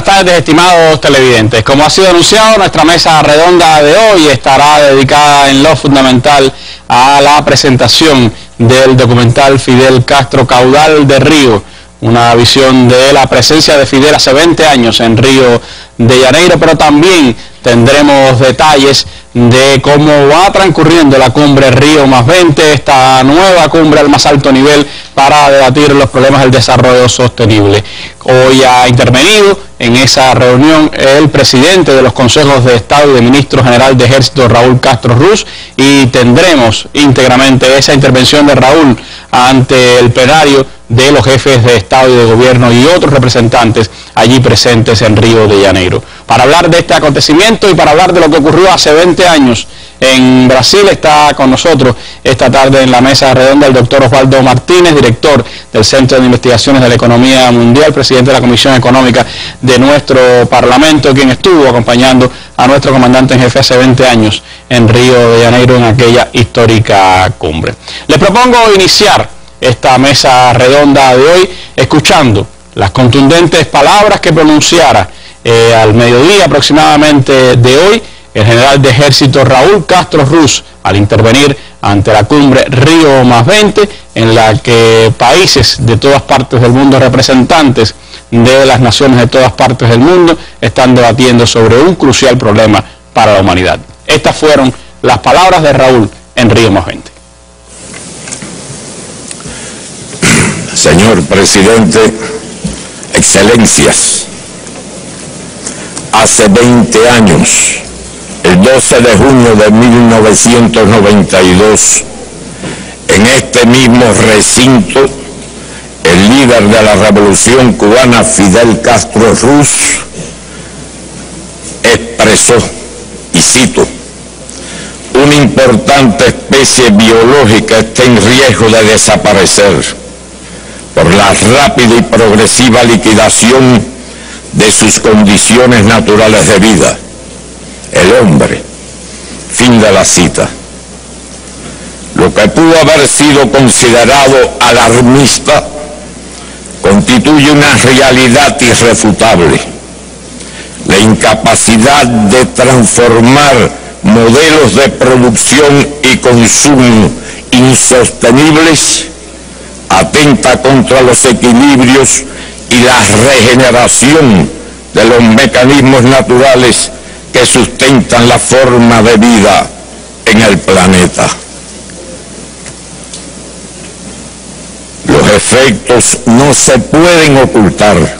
buenas tardes, estimados televidentes. Como ha sido anunciado, nuestra mesa redonda de hoy estará dedicada en lo fundamental a la presentación del documental Fidel Castro, Caudal de Río, una visión de la presencia de Fidel hace 20 años en Río de Janeiro, pero también tendremos detalles de cómo va transcurriendo la cumbre Río +20, esta nueva cumbre al más alto nivel para debatir los problemas del desarrollo sostenible. Hoy ha intervenido en esa reunión el presidente de los consejos de Estado y de ministro general de Ejército, Raúl Castro Ruz, y tendremos íntegramente esa intervención de Raúl ante el plenario de los jefes de Estado y de Gobierno y otros representantes allí presentes en Río de Janeiro. Para hablar de este acontecimiento y para hablar de lo que ocurrió hace 20 años en Brasil, está con nosotros esta tarde en la mesa redonda el doctor Osvaldo Martínez, director del Centro de Investigaciones de la Economía Mundial, presidente de la Comisión Económica de nuestro Parlamento, quien estuvo acompañando a nuestro comandante en jefe hace 20 años en Río de Janeiro en aquella histórica cumbre. Les propongo iniciar esta mesa redonda de hoy escuchando las contundentes palabras que pronunciara al mediodía aproximadamente de hoy el general de Ejército Raúl Castro Ruz al intervenir ante la cumbre Río +20, en la que países de todas partes del mundo, representantes de las naciones de todas partes del mundo, están debatiendo sobre un crucial problema para la humanidad. Estas fueron las palabras de Raúl en Río +20. Señor presidente, excelencias, hace 20 años, el 12 de junio de 1992, en este mismo recinto, el líder de la revolución cubana, Fidel Castro Ruz, expresó, y cito: una importante especie biológica está en riesgo de desaparecer por la rápida y progresiva liquidación de sus condiciones naturales de vida. El hombre, fin de la cita. Lo que pudo haber sido considerado alarmista constituye una realidad irrefutable. La incapacidad de transformar modelos de producción y consumo insostenibles atenta contra los equilibrios y la regeneración de los mecanismos naturales que sustentan la forma de vida en el planeta. Los efectos no se pueden ocultar.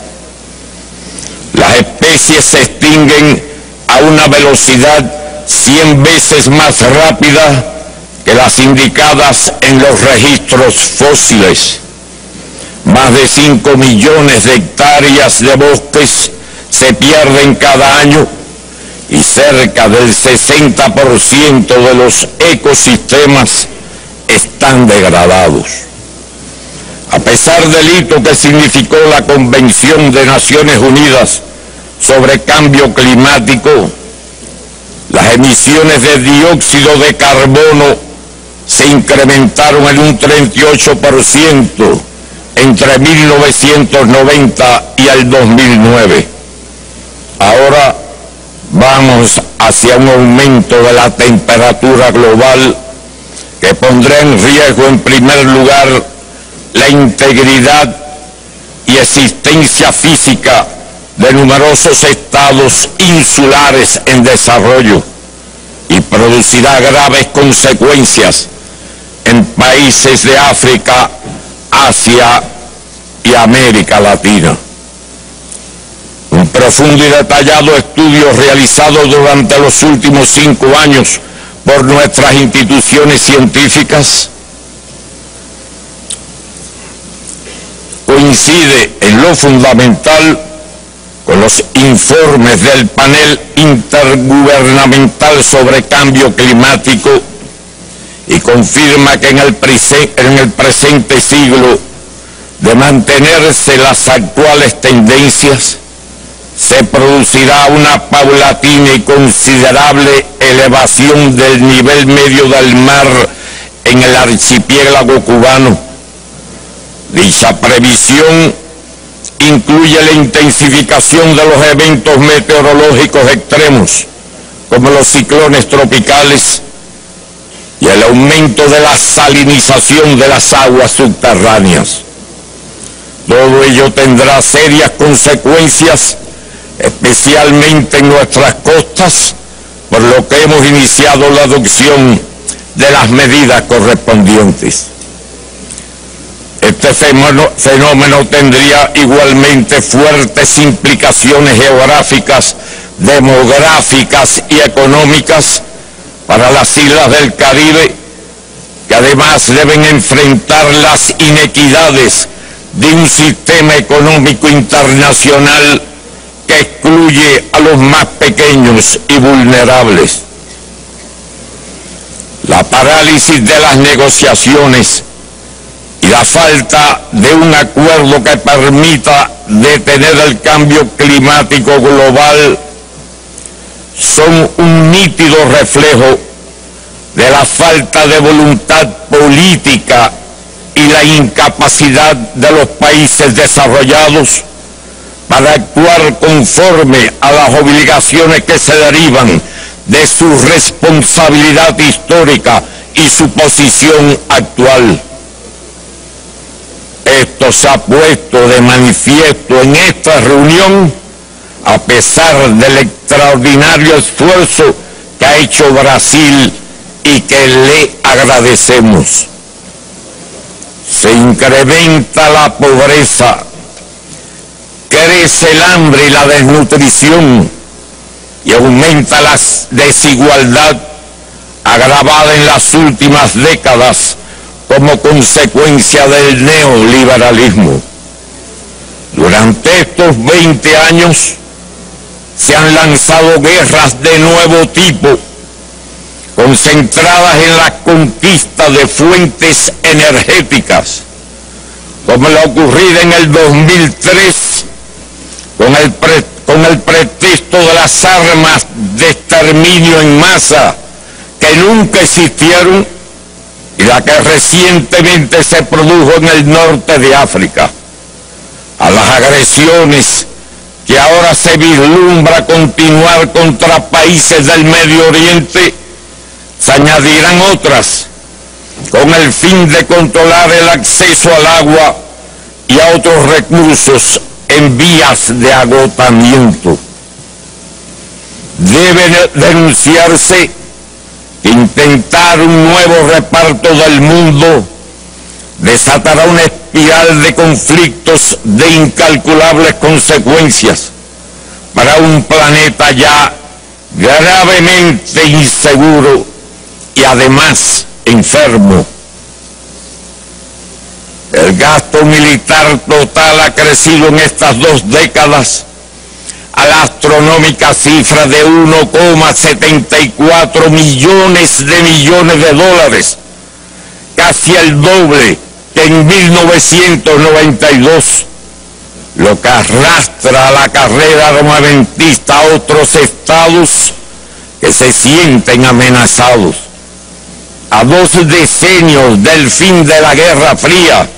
Las especies se extinguen a una velocidad 100 veces más rápida que las indicadas en los registros fósiles. Más de 5 millones de hectáreas de bosques se pierden cada año y cerca del 60% de los ecosistemas están degradados. A pesar del hito que significó la Convención de Naciones Unidas sobre Cambio Climático, las emisiones de dióxido de carbono se incrementaron en un 38% entre 1990 y el 2009. Ahora vamos hacia un aumento de la temperatura global que pondrá en riesgo, en primer lugar, la integridad y existencia física de numerosos estados insulares en desarrollo y producirá graves consecuencias en países de África, Asia y América Latina. Un profundo y detallado estudio realizado durante los últimos 5 años por nuestras instituciones científicas coincide en lo fundamental con los informes del panel intergubernamental sobre cambio climático y confirma que en el presente siglo, de mantenerse las actuales tendencias, se producirá una paulatina y considerable elevación del nivel medio del mar en el archipiélago cubano. Dicha previsión incluye la intensificación de los eventos meteorológicos extremos, como los ciclones tropicales, y el aumento de la salinización de las aguas subterráneas. Todo ello tendrá serias consecuencias, especialmente en nuestras costas, por lo que hemos iniciado la adopción de las medidas correspondientes. Este fenómeno tendría igualmente fuertes implicaciones geográficas, demográficas y económicas para las islas del Caribe, que además deben enfrentar las inequidades de un sistema económico internacional que excluye a los más pequeños y vulnerables. La parálisis de las negociaciones y la falta de un acuerdo que permita detener el cambio climático global son un nítido reflejo de la falta de voluntad política y la incapacidad de los países desarrollados para actuar conforme a las obligaciones que se derivan de su responsabilidad histórica y su posición actual. Esto se ha puesto de manifiesto en esta reunión, a pesar del extraordinario esfuerzo que ha hecho Brasil y que le agradecemos. Se incrementa la pobreza, crece el hambre y la desnutrición y aumenta la desigualdad agravada en las últimas décadas como consecuencia del neoliberalismo. Durante estos 20 años se han lanzado guerras de nuevo tipo, concentradas en la conquista de fuentes energéticas, como la ocurrida en el 2003 con el pretexto de las armas de exterminio en masa que nunca existieron, y la que recientemente se produjo en el norte de África. A las agresiones que ahora se vislumbra continuar contra países del Medio Oriente, se añadirán otras con el fin de controlar el acceso al agua y a otros recursos en vías de agotamiento. Debe denunciarse que intentar un nuevo reparto del mundo desatará una espiral de conflictos de incalculables consecuencias para un planeta ya gravemente inseguro y además enfermo. El gasto militar total ha crecido en estas 2 décadas a la astronómica cifra de 1,74 millones de dólares, casi el doble que en 1992, lo que arrastra a la carrera armamentista a otros estados que se sienten amenazados. A 2 decenios del fin de la Guerra Fría,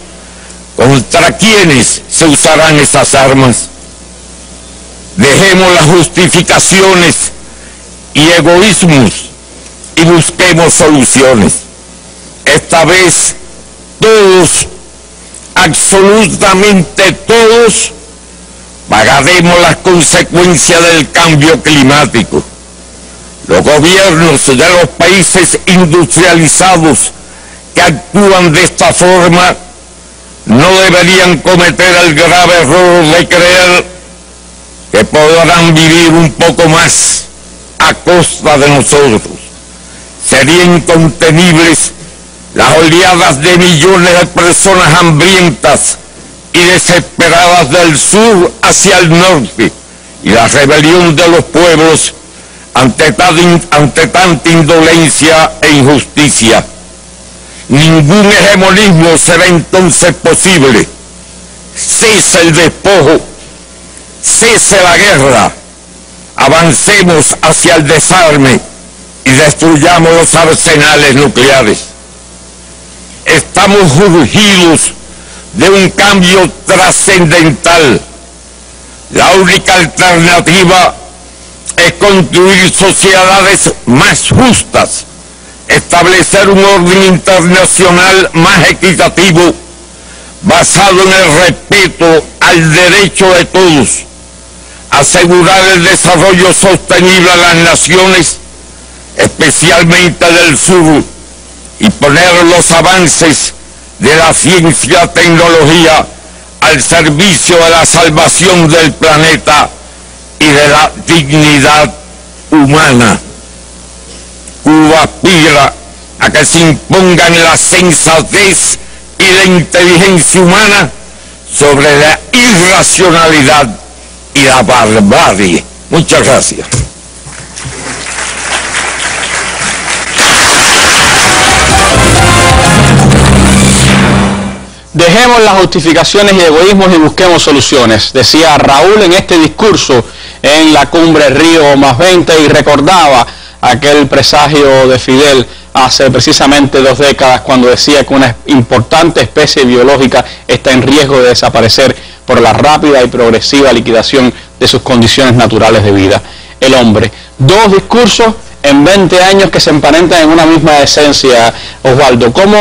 ¿contra quiénes se usarán esas armas? Dejemos las justificaciones y egoísmos y busquemos soluciones. Esta vez todos, absolutamente todos, pagaremos las consecuencias del cambio climático. Los gobiernos de los países industrializados que actúan de esta forma no deberían cometer el grave error de creer que podrán vivir un poco más a costa de nosotros. Serían incontenibles las oleadas de millones de personas hambrientas y desesperadas del sur hacia el norte, y la rebelión de los pueblos ante tanta indolencia e injusticia. Ningún hegemonismo será entonces posible. Cese el despojo, cese la guerra, avancemos hacia el desarme y destruyamos los arsenales nucleares. Estamos urgidos de un cambio trascendental. La única alternativa es construir sociedades más justas, establecer un orden internacional más equitativo, basado en el respeto al derecho de todos, asegurar el desarrollo sostenible a las naciones, especialmente del sur, y poner los avances de la ciencia y tecnología al servicio de la salvación del planeta y de la dignidad humana. Cuba aspira a que se impongan la sensatez y la inteligencia humana sobre la irracionalidad y la barbarie. Muchas gracias. Dejemos las justificaciones y egoísmos y busquemos soluciones, decía Raúl en este discurso en la cumbre Río +20, y recordaba aquel presagio de Fidel hace precisamente 2 décadas cuando decía que una importante especie biológica está en riesgo de desaparecer por la rápida y progresiva liquidación de sus condiciones naturales de vida. El hombre. 2 discursos en 20 años que se emparentan en una misma esencia, Osvaldo. ¿Cómo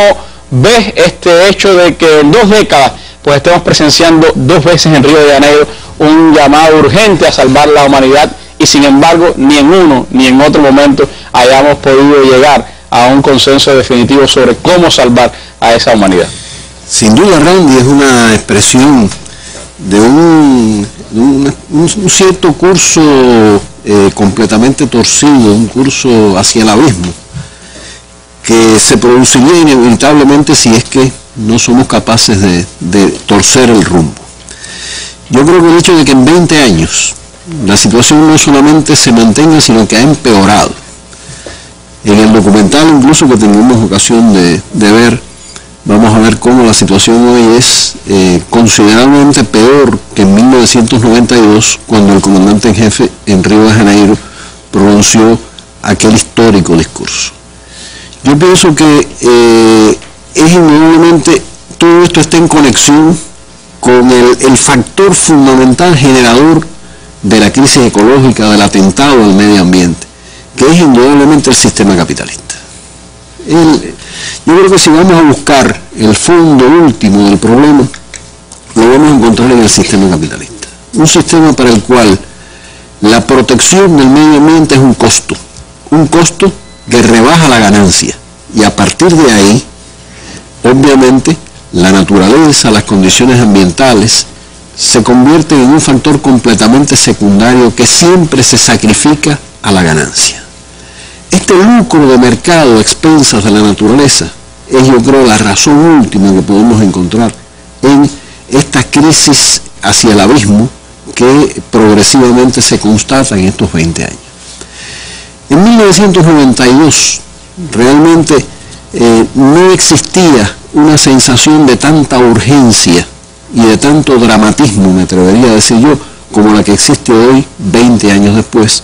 ves este hecho de que en 2 décadas pues estemos presenciando 2 veces en Río de Janeiro un llamado urgente a salvar la humanidad, y sin embargo ni en uno ni en otro momento hayamos podido llegar a un consenso definitivo sobre cómo salvar a esa humanidad? Sin duda, Randy, es una expresión de un cierto curso completamente torcido, un curso hacia el abismo, que se produciría inevitablemente si es que no somos capaces de torcer el rumbo. Yo creo que el hecho de que en 20 años la situación no solamente se mantenga, sino que ha empeorado. En el documental incluso que tuvimos ocasión de ver, vamos a ver cómo la situación hoy es considerablemente peor que en 1992, cuando el comandante en jefe en Río de Janeiro pronunció aquel histórico discurso. Yo pienso que es indudablemente, todo esto está en conexión con el factor fundamental generador de la crisis ecológica, del atentado al medio ambiente, que es indudablemente el sistema capitalista. Yo creo que si vamos a buscar el fondo último del problema, lo vamos a encontrar en el sistema capitalista. Un sistema para el cual la protección del medio ambiente es un costo que rebaja la ganancia, y a partir de ahí, obviamente, la naturaleza, las condiciones ambientales, se convierten en un factor completamente secundario que siempre se sacrifica a la ganancia. Este lucro de mercado a expensas de la naturaleza es, yo creo, la razón última que podemos encontrar en esta crisis hacia el abismo que progresivamente se constata en estos 20 años. En 1992 realmente no existía una sensación de tanta urgencia y de tanto dramatismo, me atrevería a decir yo, como la que existe hoy, 20 años después,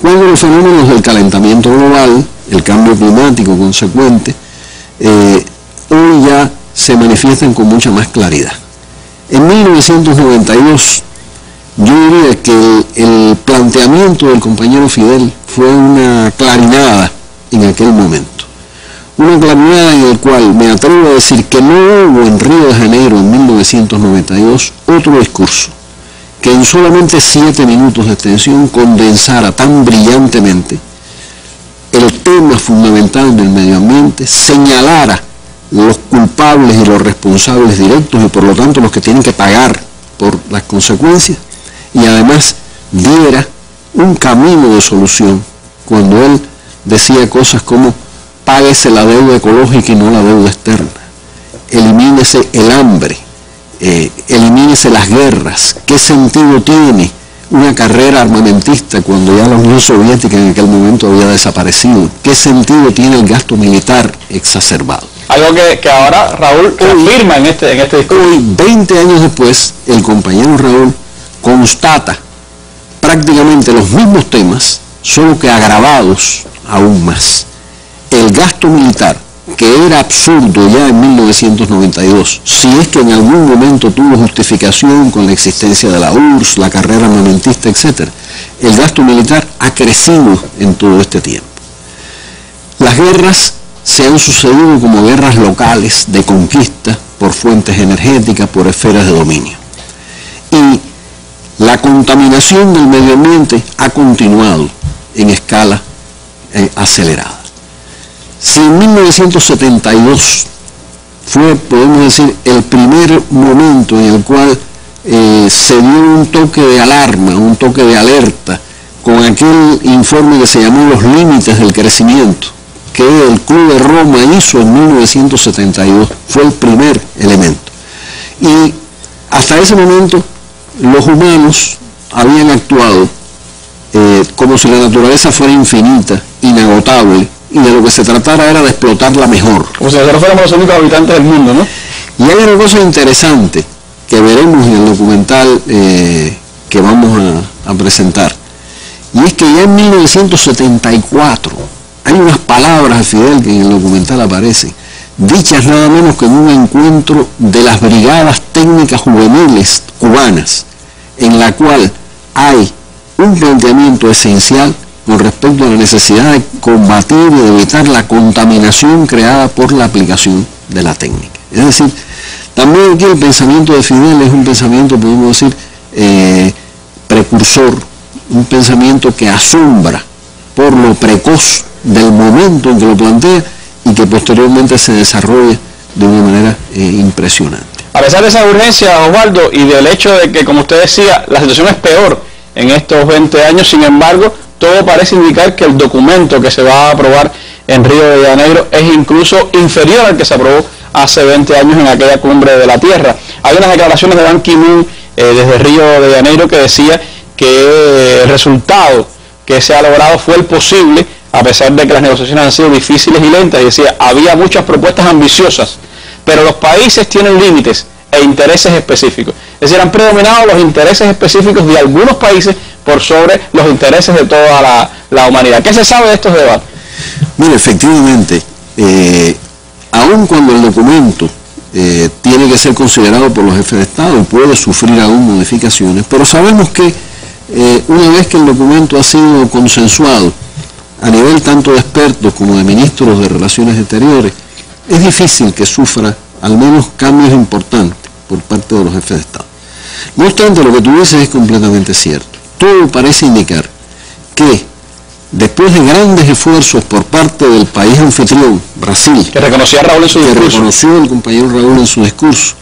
cuando los fenómenos del calentamiento global, el cambio climático consecuente, hoy ya se manifiestan con mucha más claridad. En 1992, yo diría que el planteamiento del compañero Fidel fue una clarinada en aquel momento. Una clarinada en el cual me atrevo a decir que no hubo en Río de Janeiro en 1992 otro discurso que en solamente 7 minutos de extensión condensara tan brillantemente el tema fundamental del medio ambiente, señalara los culpables y los responsables directos y por lo tanto los que tienen que pagar por las consecuencias, y además diera un camino de solución cuando él decía cosas como: páguese la deuda ecológica y no la deuda externa, elimínese el hambre, elimínese las guerras. ¿Qué sentido tiene una carrera armamentista cuando ya la Unión Soviética en aquel momento había desaparecido? ¿Qué sentido tiene el gasto militar exacerbado? Algo que ahora Raúl afirma en este discurso. Hoy, 20 años después, el compañero Raúl constata prácticamente los mismos temas, solo que agravados aún más. El gasto militar que era absurdo ya en 1992, si es que en algún momento tuvo justificación con la existencia de la URSS, la carrera armamentista, etc., el gasto militar ha crecido en todo este tiempo. Las guerras se han sucedido como guerras locales de conquista por fuentes energéticas, por esferas de dominio. Y la contaminación del medio ambiente ha continuado en escala acelerada. Si en 1972 fue, podemos decir, el primer momento en el cual se dio un toque de alarma, un toque de alerta, con aquel informe que se llamó Los Límites del Crecimiento, que el Club de Roma hizo en 1972, fue el primer elemento. Y hasta ese momento los humanos habían actuado como si la naturaleza fuera infinita, inagotable, y de lo que se tratara era de explotarla mejor. Como si nosotros fuéramos los únicos habitantes del mundo, ¿no? Y hay una cosa interesante que veremos en el documental que vamos a presentar, y es que ya en 1974 hay unas palabras de Fidel que en el documental aparecen, dichas nada menos que en un encuentro de las brigadas técnicas juveniles cubanas, en la cual hay un planteamiento esencial con respecto a la necesidad de combatir y de evitar la contaminación creada por la aplicación de la técnica. Es decir, también aquí el pensamiento de Fidel es un pensamiento, podemos decir, precursor, un pensamiento que asombra por lo precoz del momento en que lo plantea y que posteriormente se desarrolla de una manera impresionante. A pesar de esa urgencia, Osvaldo, y del hecho de que, como usted decía, la situación es peor en estos 20 años, sin embargo, todo parece indicar que el documento que se va a aprobar en Río de Janeiro es incluso inferior al que se aprobó hace 20 años en aquella cumbre de la Tierra. Hay unas declaraciones de Ban Ki-moon desde Río de Janeiro que decía que el resultado que se ha logrado fue el posible, a pesar de que las negociaciones han sido difíciles y lentas, y decía, había muchas propuestas ambiciosas, pero los países tienen límites e intereses específicos. Es decir, han predominado los intereses específicos de algunos países por sobre los intereses de toda la humanidad. ¿Qué se sabe de estos debates? Mire, efectivamente, aun cuando el documento tiene que ser considerado por los jefes de Estado y puede sufrir aún modificaciones, pero sabemos que una vez que el documento ha sido consensuado a nivel tanto de expertos como de ministros de Relaciones Exteriores, es difícil que sufra al menos cambios importantes por parte de los jefes de Estado. No obstante, lo que tú dices es completamente cierto. Todo parece indicar que después de grandes esfuerzos por parte del país anfitrión, Brasil, que reconocía a Raúl en su discurso, que reconoció el compañero Raúl en su discurso,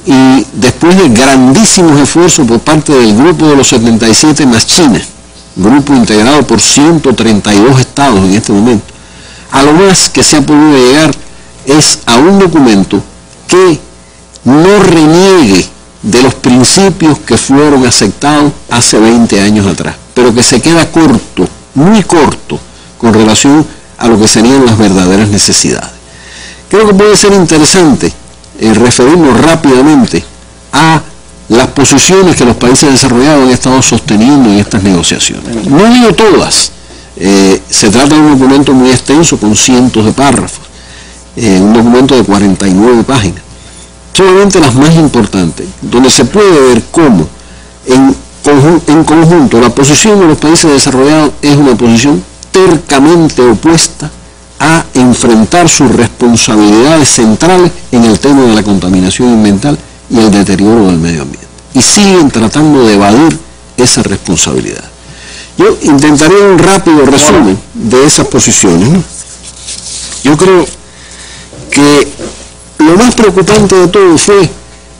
y después de grandísimos esfuerzos por parte del grupo de los 77 más China, grupo integrado por 132 estados en este momento, a lo más que se ha podido llegar es a un documento que no reniegue de los principios que fueron aceptados hace 20 años atrás, pero que se queda corto, muy corto, con relación a lo que serían las verdaderas necesidades. Creo que puede ser interesante referirnos rápidamente a las posiciones que los países desarrollados han estado sosteniendo en estas negociaciones. No digo todas, se trata de un documento muy extenso con cientos de párrafos, un documento de 49 páginas. Solamente las más importantes, donde se puede ver cómo en conjunto la posición de los países desarrollados es una posición tercamente opuesta a enfrentar sus responsabilidades centrales en el tema de la contaminación ambiental y el deterioro del medio ambiente. Y siguen tratando de evadir esa responsabilidad. Yo intentaré un rápido resumen de esas posiciones, ¿no? Yo creo que lo más preocupante de todo fue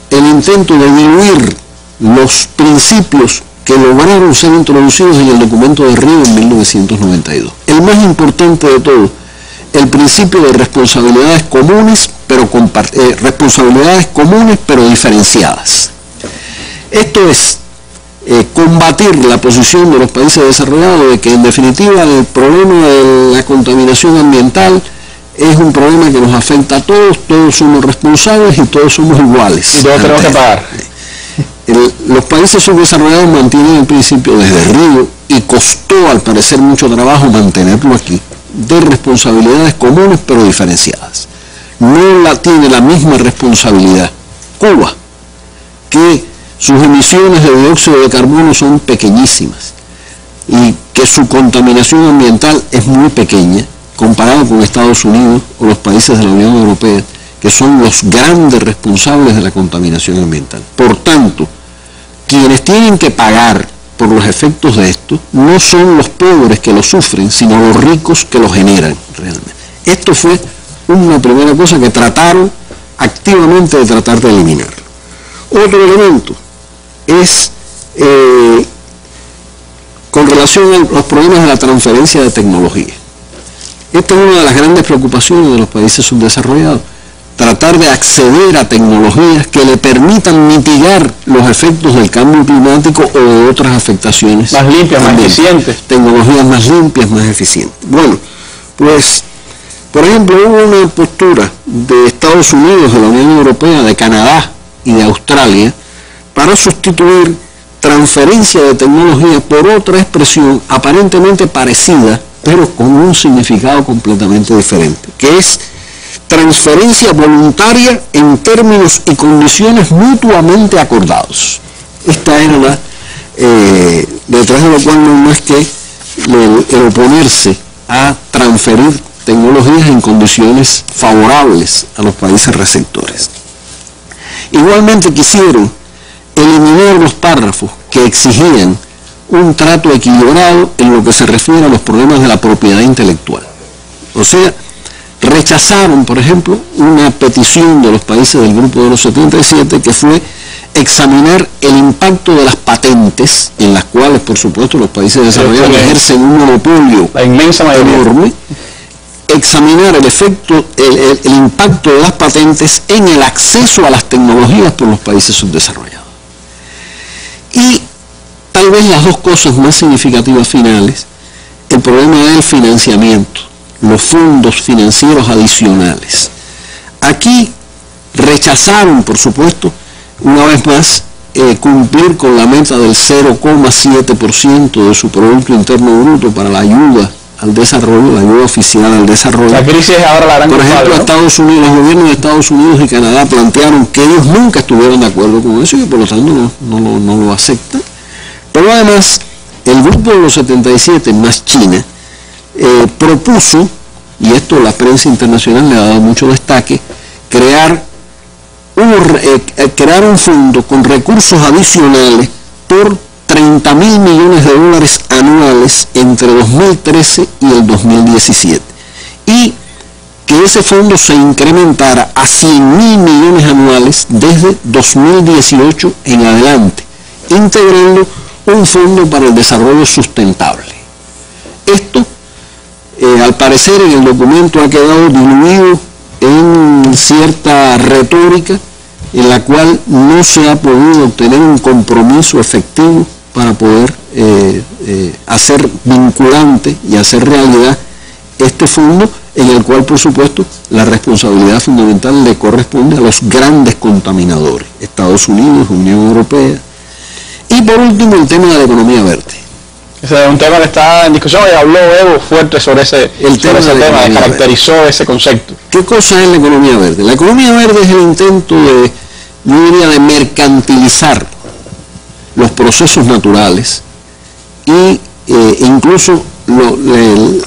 el intento de diluir los principios que lograron ser introducidos en el documento de Río en 1992. El más importante de todo, el principio de responsabilidades comunes, pero diferenciadas. Esto es combatir la posición de los países desarrollados de que en definitiva el problema de la contaminación ambiental es un problema que nos afecta a todos, todos somos responsables y todos somos iguales. Y todos tenemos que pagar. Los países subdesarrollados mantienen el principio desde Río y costó al parecer mucho trabajo mantenerlo aquí. de responsabilidades comunes pero diferenciadas. No tiene la misma responsabilidad Cuba, que sus emisiones de dióxido de carbono son pequeñísimas y que su contaminación ambiental es muy pequeña comparado con Estados Unidos o los países de la Unión Europea, que son los grandes responsables de la contaminación ambiental. Por tanto, quienes tienen que pagar por los efectos de esto no son los pobres que lo sufren, sino los ricos que lo generan realmente. Esto fue una primera cosa que trataron activamente de tratar de eliminar. Otro elemento es con relación a los problemas de la transferencia de tecnología. Esta es una de las grandes preocupaciones de los países subdesarrollados, tratar de acceder a tecnologías que le permitan mitigar los efectos del cambio climático o de otras afectaciones. Más limpias, más eficientes. Tecnologías más limpias, más eficientes. Bueno, pues, por ejemplo, hubo una postura de Estados Unidos, de la Unión Europea, de Canadá y de Australia para sustituir transferencia de tecnología por otra expresión aparentemente parecida, pero con un significado completamente diferente, que es transferencia voluntaria en términos y condiciones mutuamente acordados. Esta era la, detrás de lo cual no es más que el oponerse a transferir tecnologías en condiciones favorables a los países receptores. Igualmente quisieron eliminar los párrafos que exigían un trato equilibrado en lo que se refiere a los problemas de la propiedad intelectual. O sea, rechazaron, por ejemplo, una petición de los países del Grupo de los 77 que fue examinar el impacto de las patentes, en las cuales, por supuesto, los países desarrollados ejercen un monopolio enorme, examinar el efecto, el impacto de las patentes en el acceso a las tecnologías por los países subdesarrollados. Y tal vez las dos cosas más significativas finales, el problema del financiamiento, los fondos financieros adicionales. Aquí rechazaron, por supuesto, una vez más, cumplir con la meta del 0,7% de su Producto Interno Bruto para la ayuda al desarrollo, la ayuda oficial al desarrollo. La crisis es ahora la gran Por ejemplo, ¿no? Estados Unidos, los gobiernos de Estados Unidos y Canadá plantearon que ellos nunca estuvieron de acuerdo con eso y por lo tanto no lo aceptan. Pero además, el Grupo de los 77, más China, propuso, y esto la prensa internacional le ha dado mucho destaque, crear un fondo con recursos adicionales por 30.000 millones de dólares anuales entre 2013 y el 2017. Y que ese fondo se incrementara a 100.000 millones anuales desde 2018 en adelante, integrando un fondo para el desarrollo sustentable. Esto, al parecer, en el documento ha quedado diluido en cierta retórica en la cual no se ha podido obtener un compromiso efectivo para poder hacer vinculante y hacer realidad este fondo, en el cual, por supuesto, la responsabilidad fundamental le corresponde a los grandes contaminadores, Estados Unidos, Unión Europea. Y por último, el tema de la economía verde. Ese es un tema que está en discusión y habló Evo fuerte sobre ese tema, caracterizó ese concepto. ¿Qué cosa es la economía verde? La economía verde es el intento de, yo diría, de mercantilizar los procesos naturales y incluso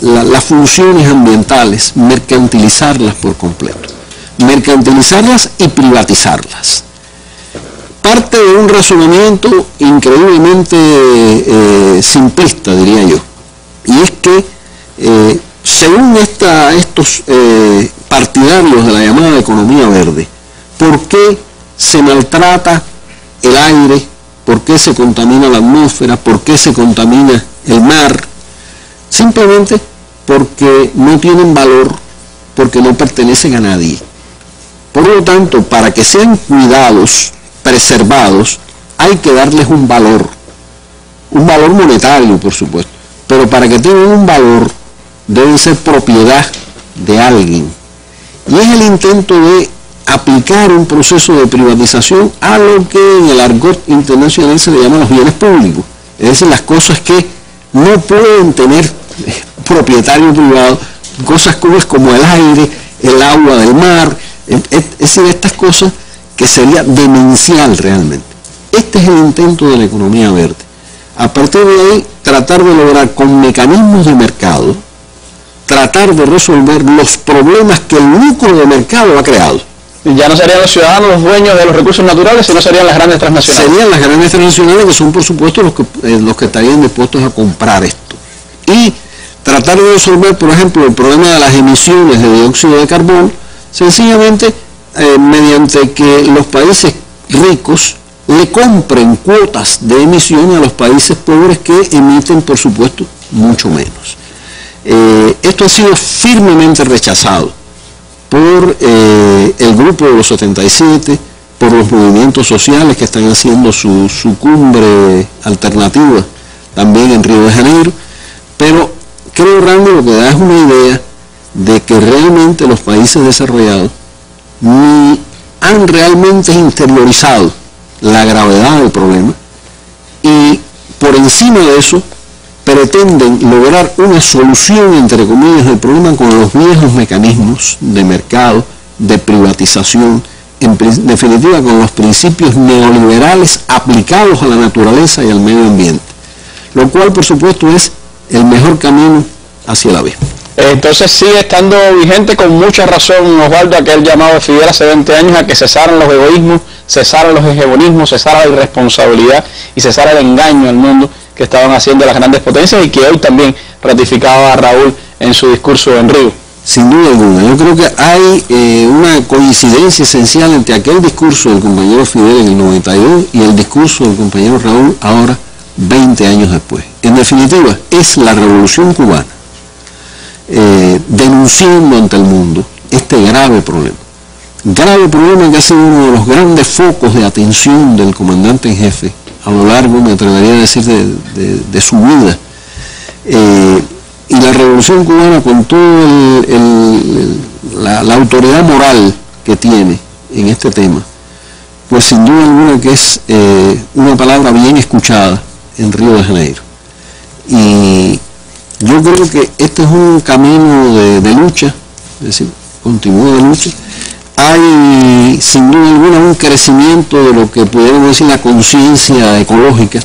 las funciones ambientales, mercantilizarlas por completo, mercantilizarlas y privatizarlas. Parte de un razonamiento increíblemente simplista, diría yo, y es que según estos partidarios de la llamada economía verde, ¿por qué se maltrata el aire? ¿Por qué se contamina la atmósfera? ¿Por qué se contamina el mar? Simplemente porque no tienen valor, porque no pertenecen a nadie. Por lo tanto, para que sean cuidados, preservados, hay que darles un valor monetario, por supuesto, pero para que tengan un valor deben ser propiedad de alguien. Y es el intento de aplicar un proceso de privatización a lo que en el argot internacional se le llama los bienes públicos, es decir, las cosas que no pueden tener propietario privado, cosas crudas como el aire, el agua del mar, es decir, estas cosas que sería demencial realmente. Este es el intento de la economía verde. A partir de ahí, tratar de lograr con mecanismos de mercado, tratar de resolver los problemas que el lucro de mercado ha creado. Ya no serían los ciudadanos los dueños de los recursos naturales, sino serían las grandes transnacionales. Serían las grandes transnacionales, que son por supuesto los que estarían dispuestos a comprar esto. Y tratar de resolver, por ejemplo, el problema de las emisiones de dióxido de carbono, sencillamente mediante que los países ricos le compren cuotas de emisión a los países pobres que emiten, por supuesto, mucho menos. Esto ha sido firmemente rechazado por el grupo de los 77, por los movimientos sociales que están haciendo su cumbre alternativa también en Río de Janeiro, pero creo, Randy, lo que da es una idea de que realmente los países desarrollados ni han realmente interiorizado la gravedad del problema y por encima de eso pretenden lograr una solución, entre comillas, del problema con los viejos mecanismos de mercado, de privatización, en definitiva con los principios neoliberales aplicados a la naturaleza y al medio ambiente, lo cual por supuesto es el mejor camino hacia el abismo. Entonces sigue estando vigente con mucha razón, Osvaldo, aquel llamado de Fidel hace 20 años a que cesaran los egoísmos, cesaran los hegemonismos, cesara la irresponsabilidad y cesara el engaño al mundo que estaban haciendo las grandes potencias y que hoy también ratificaba a Raúl en su discurso en Río. Sin duda alguna, yo creo que hay una coincidencia esencial entre aquel discurso del compañero Fidel en el 92 y el discurso del compañero Raúl ahora 20 años después. En definitiva, es la revolución cubana denunciando ante el mundo este grave problema que ha sido uno de los grandes focos de atención del comandante en jefe a lo largo, me atrevería a decir, de su vida. Y la revolución cubana, con toda la autoridad moral que tiene en este tema, pues sin duda alguna que es una palabra bien escuchada en Río de Janeiro. Y yo creo que este es un camino de lucha, es decir, continúa de lucha. Hay sin duda alguna un crecimiento de lo que pudiéramos decir la conciencia ecológica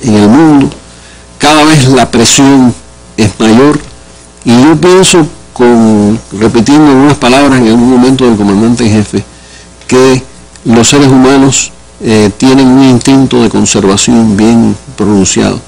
en el mundo. Cada vez la presión es mayor y yo pienso, repitiendo algunas palabras en algún momento del comandante en jefe, que los seres humanos tienen un instinto de conservación bien pronunciado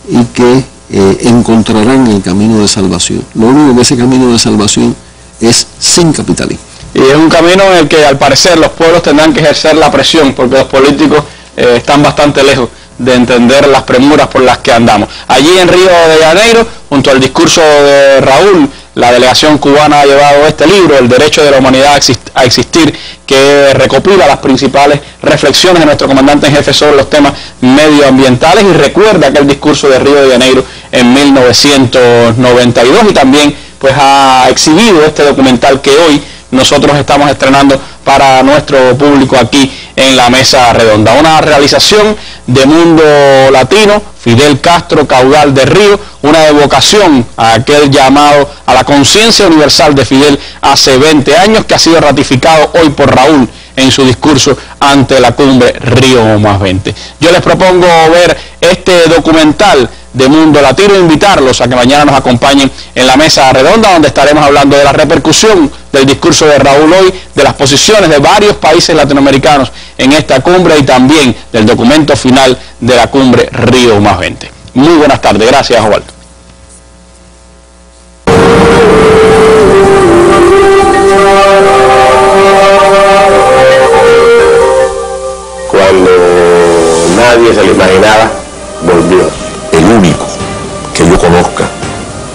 y que encontrarán el camino de salvación. Lo único que ese camino de salvación es sin capitalismo. Y es un camino en el que al parecer los pueblos tendrán que ejercer la presión, porque los políticos están bastante lejos de entender las premuras por las que andamos. Allí en Río de Janeiro, junto al discurso de Raúl, la delegación cubana ha llevado este libro, El derecho de la humanidad a existir, que recopila las principales reflexiones de nuestro comandante en jefe sobre los temas medioambientales y recuerda aquel discurso de Río de Janeiro en 1992 y también pues ha exhibido este documental que hoy nosotros estamos estrenando para nuestro público aquí en la Mesa Redonda. Una realización de Mundo Latino, Fidel Castro, Caudal de Río, una evocación a aquel llamado a la conciencia universal de Fidel hace 20 años que ha sido ratificado hoy por Raúl en su discurso ante la cumbre Río +20. Yo les propongo ver este documental de Mundo Latino, invitarlos a que mañana nos acompañen en la Mesa Redonda, donde estaremos hablando de la repercusión del discurso de Raúl hoy, de las posiciones de varios países latinoamericanos en esta cumbre y también del documento final de la cumbre Río +20. Muy buenas tardes, gracias, Osvaldo. Cuando nadie se lo imaginaba, volvió. El único que yo conozca,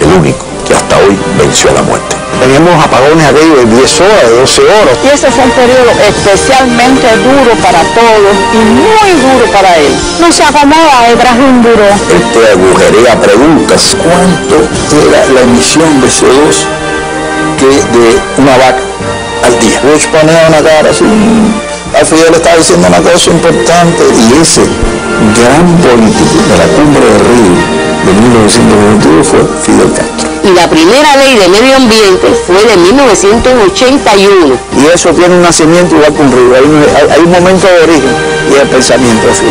el único que hasta hoy venció a la muerte. Teníamos apagones aquellos de 10 horas, de 12 horas. Y ese fue un periodo especialmente duro para todos y muy duro para él. No se acomoda detrás de un buró. Este agujerea preguntas. ¿Cuánto era la emisión de CO2 de una vaca al día? Bush ponía una cara así. Al Fidel estaba diciendo una cosa importante. Y ese gran político de la cumbre de Río de 1992 fue Fidel Castro. y la primera ley de medio ambiente fue de 1981. Y eso tiene un nacimiento igual que un río. Hay un momento de origen y el pensamiento así.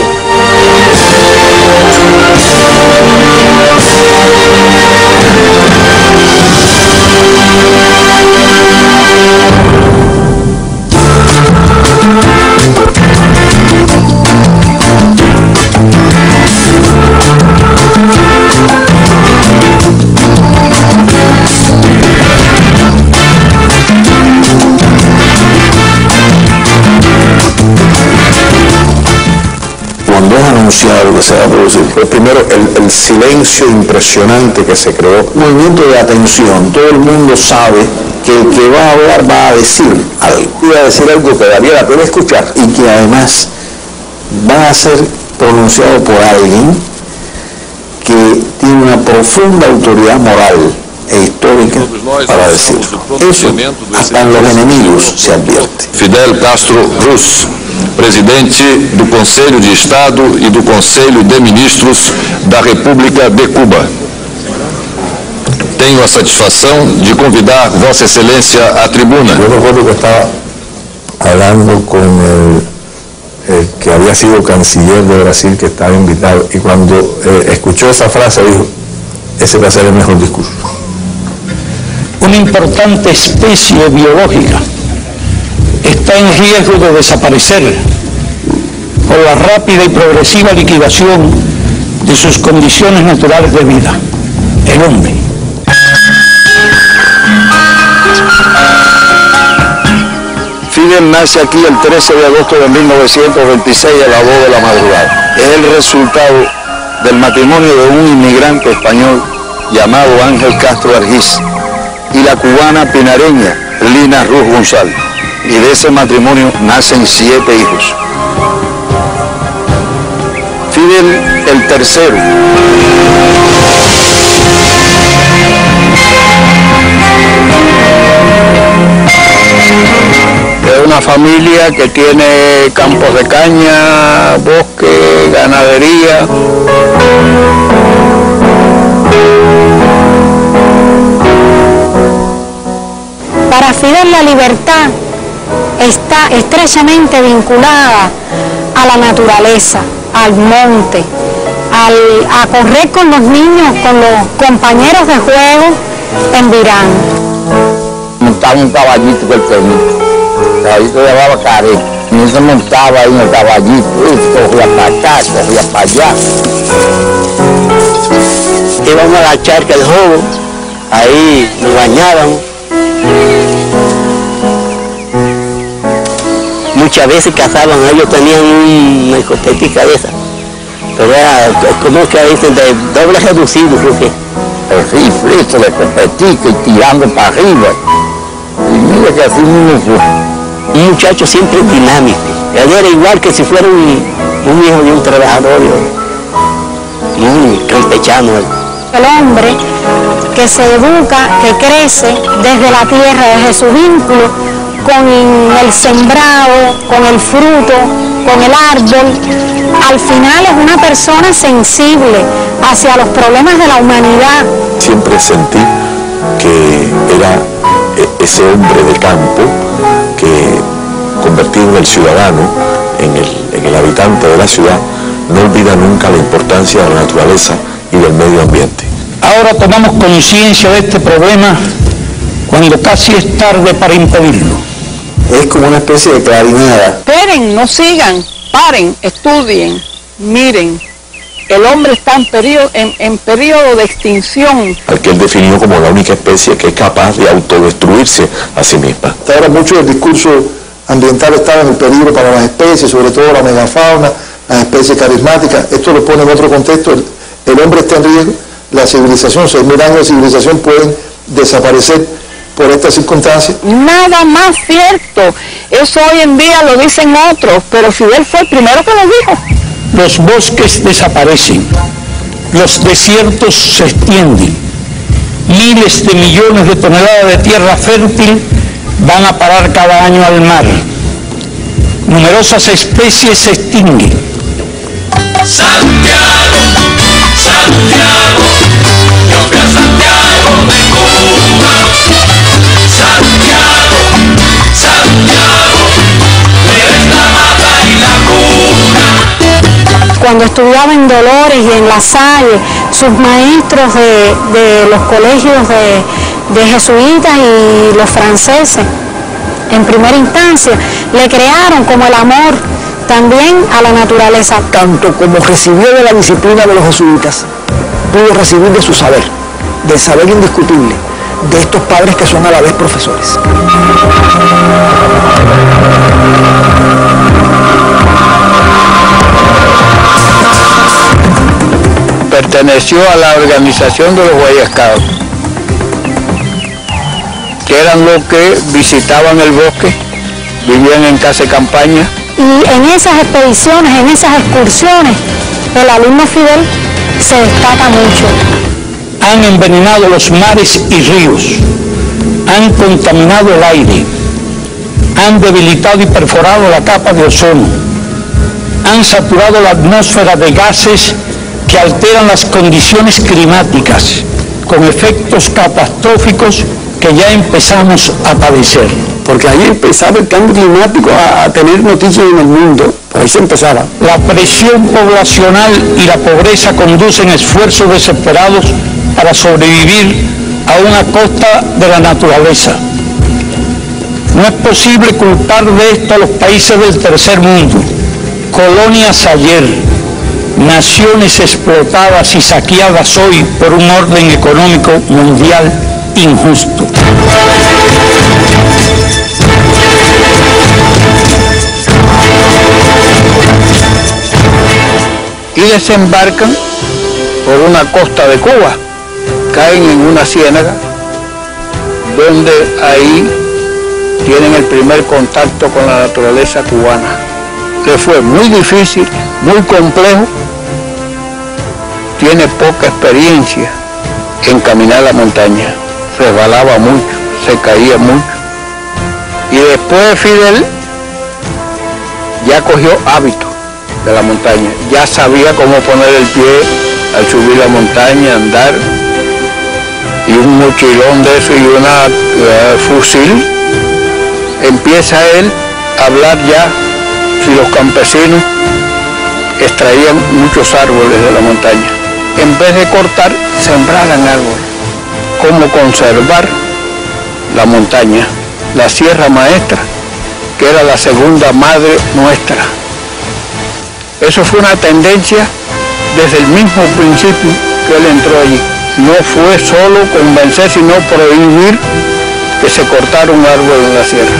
Cuando es anunciado que se va a producir, pues primero el silencio impresionante que se creó. Movimiento de atención, todo el mundo sabe que el que va a hablar va a decir algo. Iba a decir algo que daría la pena escuchar. Y que además va a ser pronunciado por alguien que tiene una profunda autoridad moral e histórica para decirlo. Eso hasta en los enemigos se advierte. Fidel Castro Ruz, presidente do Conselho de Estado e do Conselho de Ministros da República de Cuba. Tenho a satisfação de convidar Vossa Excelência à tribuna. Yo recuerdo que estaba hablando con el que había sido canciller de Brasil, que estaba invitado, y cuando escuchó esa frase dijo, ese va a ser el mejor discurso. Una importante especie biológica está en riesgo de desaparecer por la rápida y progresiva liquidación de sus condiciones naturales de vida, el hombre. Fidel nace aquí el 13 de agosto de 1926 a las 2 de la madrugada. Es el resultado del matrimonio de un inmigrante español llamado Ángel Castro Argiz y la cubana pinareña Lina Ruz González. Y de ese matrimonio nacen 7 hijos. Fidel el tercero. Es una familia que tiene campos de caña, bosque, ganadería. Para Fidel la libertad está estrechamente vinculada a la naturaleza, al monte, a correr con los niños, con los compañeros de juego en Virán. Montaba un caballito que él tenía. El caballito llamaba Careta. Y él se montaba ahí en el caballito, y cogía para acá, cogía para allá. Íbamos a la charca del juego, ahí nos bañábamos. Muchas veces cazaban, ellos tenían una discoteca de esa. Pero era como que dicen de doble reducido, creo que. El rifle, eso de competir y tirando para arriba. Y mira que así mismo fue. Un muchacho siempre dinámico. Él era igual que si fuera un hijo de un trabajador, un campechano. El hombre que se educa, que crece desde la tierra, desde su vínculo con el sembrado, con el fruto, con el árbol, al final es una persona sensible hacia los problemas de la humanidad. Siempre sentí que era ese hombre de campo que, convertido en el ciudadano, en el habitante de la ciudad, no olvida nunca la importancia de la naturaleza y del medio ambiente. Ahora tomamos conciencia de este problema cuando casi es tarde para impedirlo. Es como una especie de clarinada. Esperen, no sigan, paren, estudien, miren. El hombre está en periodo de extinción. Al que él definió como la única especie que es capaz de autodestruirse a sí misma. Hasta ahora mucho del discurso ambiental estaba en el peligro para las especies, sobre todo la megafauna, las especies carismáticas. Esto lo pone en otro contexto. El hombre está en riesgo, la civilización, 6.000 años de civilización pueden desaparecer por estas circunstancias. Nada más cierto. Eso hoy en día lo dicen otros, pero Fidel fue el primero que lo dijo. Los bosques desaparecen, los desiertos se extienden, miles de millones de toneladas de tierra fértil van a parar cada año al mar. Numerosas especies se extinguen. Santiago, Santiago, yo fui a Santiago. de Cuba, Santiago, Santiago, eres la mata y la cuna. Cuando estudiaba en Dolores y en La Salle, sus maestros de los colegios de jesuitas y los franceses, en primera instancia, le crearon como el amor también a la naturaleza. Tanto como recibió de la disciplina de los jesuitas, pudo recibir de su saber, del saber indiscutible, de estos padres que son a la vez profesores. Perteneció a la organización de los Boy Scouts, que eran los que visitaban el bosque, vivían en casa de campaña. Y en esas expediciones, en esas excursiones, el alumno Fidel se destaca mucho. Han envenenado los mares y ríos, han contaminado el aire, han debilitado y perforado la capa de ozono, han saturado la atmósfera de gases que alteran las condiciones climáticas, con efectos catastróficos que ya empezamos a padecer. Porque ahí empezaba el cambio climático a tener noticias en el mundo, por ahí se empezaba. La presión poblacional y la pobreza conducen a esfuerzos desesperados para sobrevivir a una costa de la naturaleza. No es posible culpar de esto a los países del tercer mundo, colonias ayer, naciones explotadas y saqueadas hoy por un orden económico mundial injusto. Y desembarcan por una costa de Cuba, caen en una ciénaga, donde ahí tienen el primer contacto con la naturaleza cubana. Le fue muy difícil, muy complejo, tiene poca experiencia en caminar la montaña, resbalaba mucho, se caía mucho. Y después Fidel ya cogió hábito de la montaña, ya sabía cómo poner el pie al subir la montaña, andar, y un mochilón de eso y una fusil. Empieza él a hablar ya si los campesinos extraían muchos árboles de la montaña. En vez de cortar, sembraran árboles. Cómo conservar la montaña, la Sierra Maestra, que era la segunda madre nuestra. Eso fue una tendencia desde el mismo principio que él entró allí. No fue solo convencer, sino prohibir que se cortara un árbol en la sierra.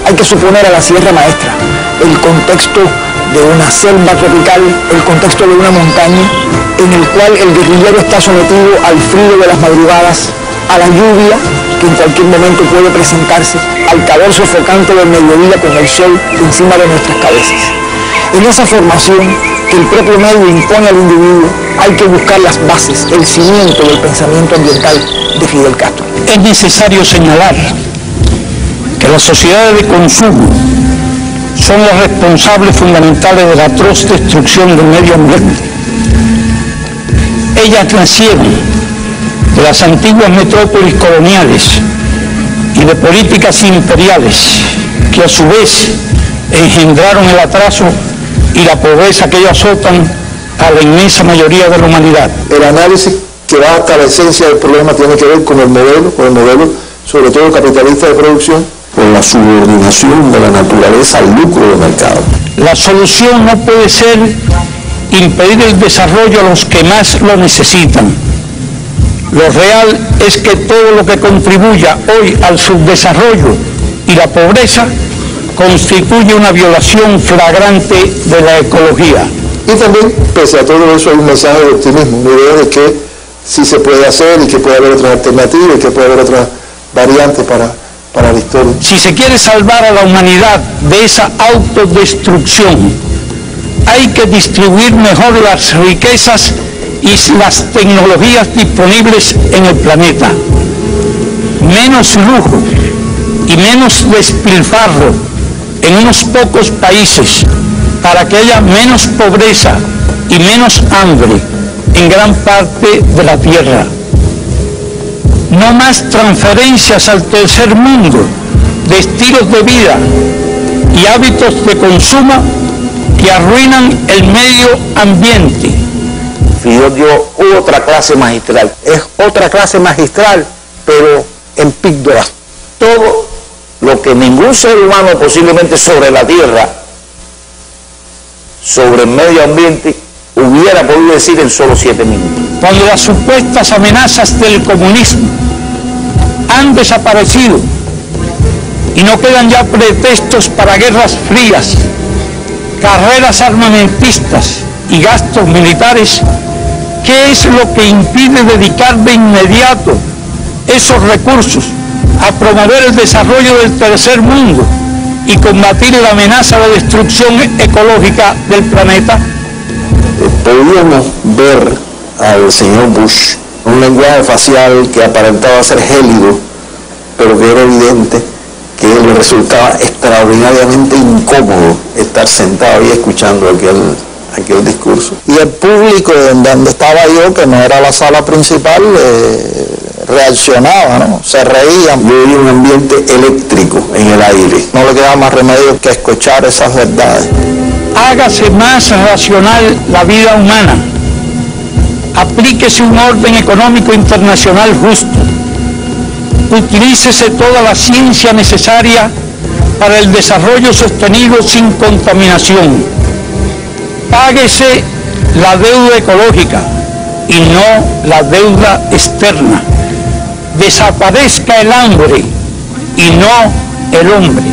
Hay que suponer a la Sierra Maestra el contexto de una selva tropical, el contexto de una montaña, en el cual el guerrillero está sometido al frío de las madrugadas, a la lluvia que en cualquier momento puede presentarse, al calor sofocante del mediodía con el sol encima de nuestras cabezas. En esa formación que el propio medio impone al individuo, hay que buscar las bases, el cimiento del pensamiento ambiental de Fidel Castro. Es necesario señalar que las sociedades de consumo son los responsables fundamentales de la atroz destrucción del medio ambiente. Ellas nacieron de las antiguas metrópolis coloniales y de políticas imperiales que a su vez engendraron el atraso y la pobreza que ellos azotan a la inmensa mayoría de la humanidad. El análisis que va hasta la esencia del problema tiene que ver con el modelo sobre todo capitalista de producción, con la subordinación de la naturaleza al lucro del mercado. La solución no puede ser impedir el desarrollo a los que más lo necesitan. Lo real es que todo lo que contribuya hoy al subdesarrollo y la pobreza constituye una violación flagrante de la ecología. Y también, pese a todo eso, hay un mensaje de optimismo, una idea de que sí se puede hacer y que puede haber otra alternativa y que puede haber otra variante para la historia. Si se quiere salvar a la humanidad de esa autodestrucción, hay que distribuir mejor las riquezas y las tecnologías disponibles en el planeta. Menos lujo y menos despilfarro en unos pocos países para que haya menos pobreza y menos hambre en gran parte de la tierra. No más transferencias al tercer mundo de estilos de vida y hábitos de consumo que arruinan el medio ambiente. Fidel dio otra clase magistral. Es otra clase magistral, pero en píldoras. Todo lo que ningún ser humano posiblemente sobre la tierra, sobre el medio ambiente, hubiera podido decir en solo 7 minutos. Cuando las supuestas amenazas del comunismo han desaparecido y no quedan ya pretextos para guerras frías, carreras armamentistas y gastos militares, ¿qué es lo que impide dedicar de inmediato esos recursos a promover el desarrollo del tercer mundo y combatir la amenaza de destrucción ecológica del planeta? Podíamos ver al señor Bush un lenguaje facial que aparentaba ser gélido, pero que era evidente que le resultaba extraordinariamente incómodo estar sentado ahí escuchando aquel discurso. Y el público en donde estaba yo, que no era la sala principal, reaccionaba, ¿no? Se reían. Yo vi un ambiente eléctrico en el aire. No le quedaba más remedio que escuchar esas verdades. Hágase más racional la vida humana. Aplíquese un orden económico internacional justo. Utilícese toda la ciencia necesaria para el desarrollo sostenido sin contaminación. Páguese la deuda ecológica y no la deuda externa. Desaparezca el hambre y no el hombre.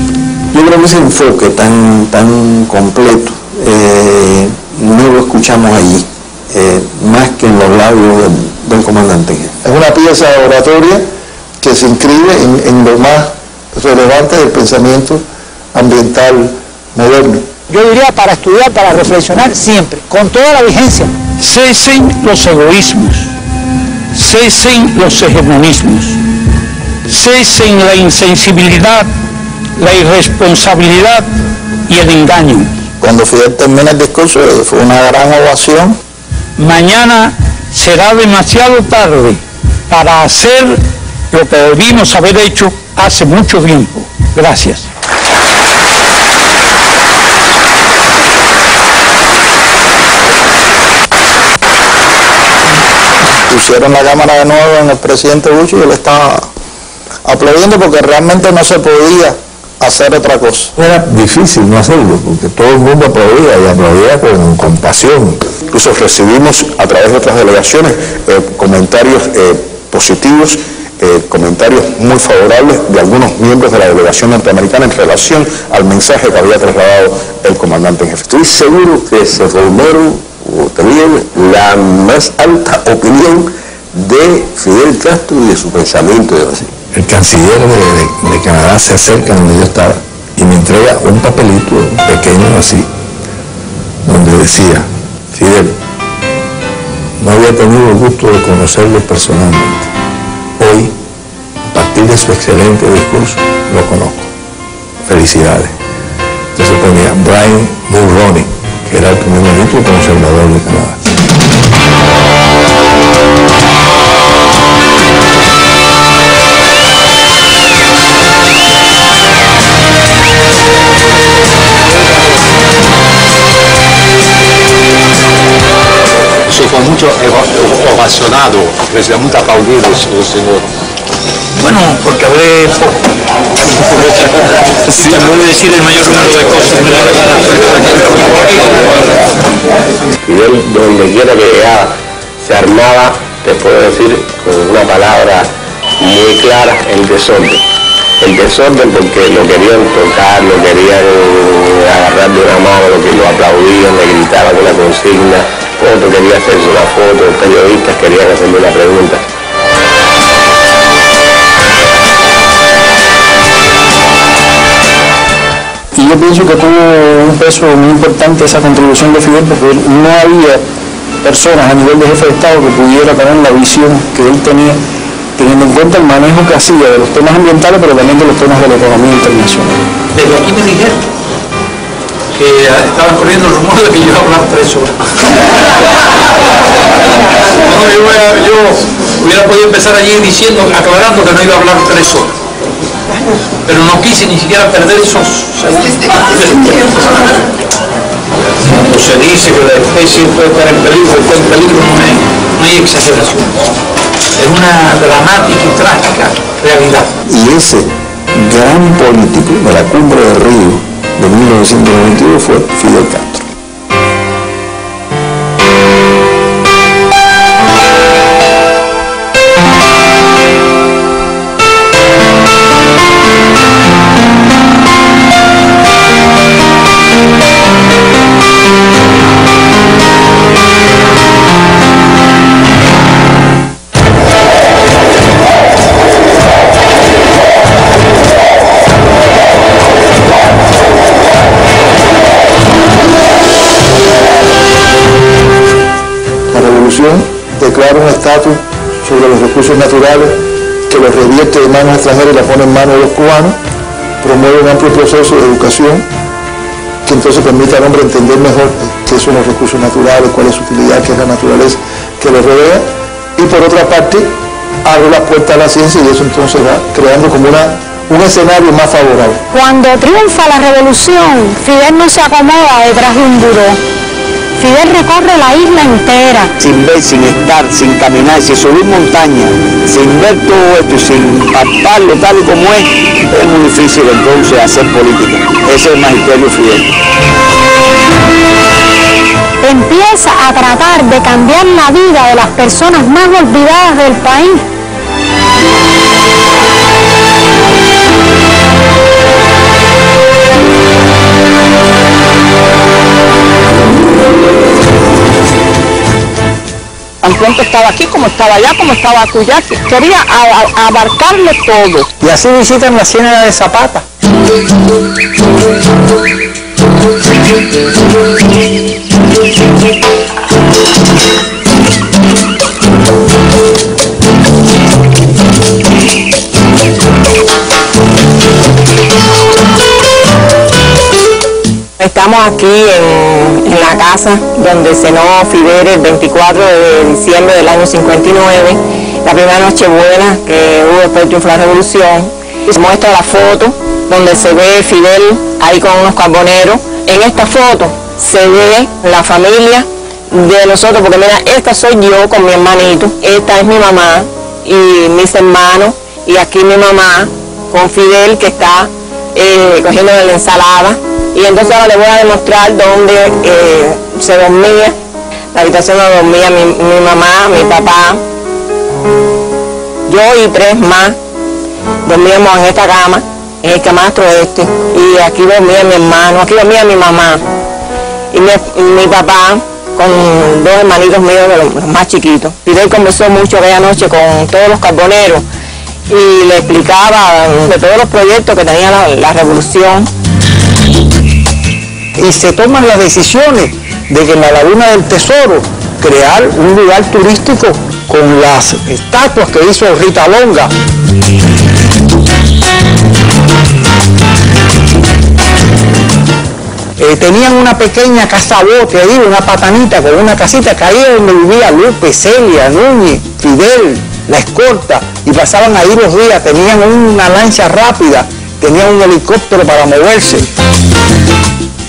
Yo creo que ese enfoque tan completo no lo escuchamos allí, más que en los labios del comandante. Es una pieza oratoria que se inscribe en lo más relevante del pensamiento ambiental moderno. Yo diría para estudiar, para reflexionar siempre, con toda la vigencia. Cesen los egoísmos, cesen los hegemonismos, cesen la insensibilidad, la irresponsabilidad y el engaño. Cuando Fidel termina el discurso fue una gran ovación. Mañana será demasiado tarde para hacer lo que debimos haber hecho hace mucho tiempo. Gracias. Pusieron la cámara de nuevo en el presidente Bush y él estaba aplaudiendo porque realmente no se podía hacer otra cosa. Era difícil no hacerlo porque todo el mundo aplaudía y aplaudía con pasión. Incluso recibimos a través de otras delegaciones comentarios positivos, comentarios muy favorables de algunos miembros de la delegación norteamericana en relación al mensaje que había trasladado el comandante en jefe. Estoy seguro que se formaron o tenían la más alta opinión de Fidel Castro y de su pensamiento de Brasil. El canciller de Canadá se acerca donde yo estaba y me entrega un papelito pequeño así, donde decía: Fidel, no había tenido el gusto de conocerlo personalmente. Hoy, a partir de su excelente discurso, lo conozco. Felicidades. Entonces ponía Brian Mulroney, que era el primer ministro conservador de Canadá. Eso fue mucho ovacionado, muy aplaudido, señor. Bueno, porque hablé poco. Sí, voy a decir el mayor número de cosas. Fidel, donde quiera que llegaba, se armaba, te puedo decir, con una palabra muy clara, el desorden. El desorden porque lo querían tocar, lo querían agarrar de una mano, lo aplaudían, le gritaban una consigna, otro quería hacerse una foto, periodistas querían hacerle una pregunta. Y yo pienso que tuvo un peso muy importante esa contribución de Fidel, porque no había personas a nivel de jefe de Estado que pudiera tener la visión que él tenía, teniendo en cuenta el manejo que hacía de los temas ambientales, pero también de los temas de la economía internacional. Desde aquí me dijeron que estaban corriendo rumores de que yo iba a hablar 3 horas. yo hubiera podido empezar allí diciendo, aclarando que no iba a hablar 3 horas. Pero no quise ni siquiera perder esos segundos. Cuando se dice que la especie puede estar en peligro, está en peligro, no hay exageración. Es una dramática y trágica realidad. Y ese gran político de la Cumbre de Río de 1992 fue Fidel Castro. Declara un estatus sobre los recursos naturales que los revierte de manos extranjeras y la pone en manos de los cubanos, promueve un amplio proceso de educación que entonces permite al hombre entender mejor qué son los recursos naturales, cuál es su utilidad, qué es la naturaleza que los rodea, y por otra parte abre las puertas a la ciencia y eso entonces va creando como un escenario más favorable. Cuando triunfa la revolución, Fidel no se acomoda detrás de un buró. Fidel recorre la isla entera. Sin ver, sin estar, sin caminar, sin subir montaña, sin ver todo esto, sin palparlo tal y como es muy difícil entonces hacer política. Ese es el magisterio Fidel. Empieza a tratar de cambiar la vida de las personas más olvidadas del país. Tan pronto estaba aquí, como estaba allá, como estaba acullá, quería abarcarlo todo. Y así visitan la Ciénaga de Zapata. Estamos aquí en la casa donde cenó Fidel el 24 de diciembre del año 59, la primera Nochebuena que hubo después de triunfar la revolución. Se muestra la foto donde se ve Fidel ahí con unos carboneros. En esta foto se ve la familia de nosotros, porque mira, esta soy yo con mi hermanito, esta es mi mamá y mis hermanos, y aquí mi mamá con Fidel que está cogiendo la ensalada. Y entonces ahora les voy a demostrar dónde se dormía, la habitación donde dormía mi mamá, mi papá, yo y 3 más. Dormíamos en esta cama, en el camastro este, y aquí dormía mi hermano, aquí dormía mi mamá. Y mi papá con 2 hermanitos míos, de los más chiquitos. Fidel conversó mucho aquella noche con todos los carboneros y le explicaba de todos los proyectos que tenía la revolución. Y se toman las decisiones de que en la Laguna del Tesoro crear un lugar turístico con las estatuas que hizo Rita Longa. Tenían una pequeña casa bote ahí, una patanita con una casita que ahí donde vivía Lupe, Celia, Núñez, Fidel, la escorta, y pasaban ahí los días, tenían una lancha rápida, tenían un helicóptero para moverse.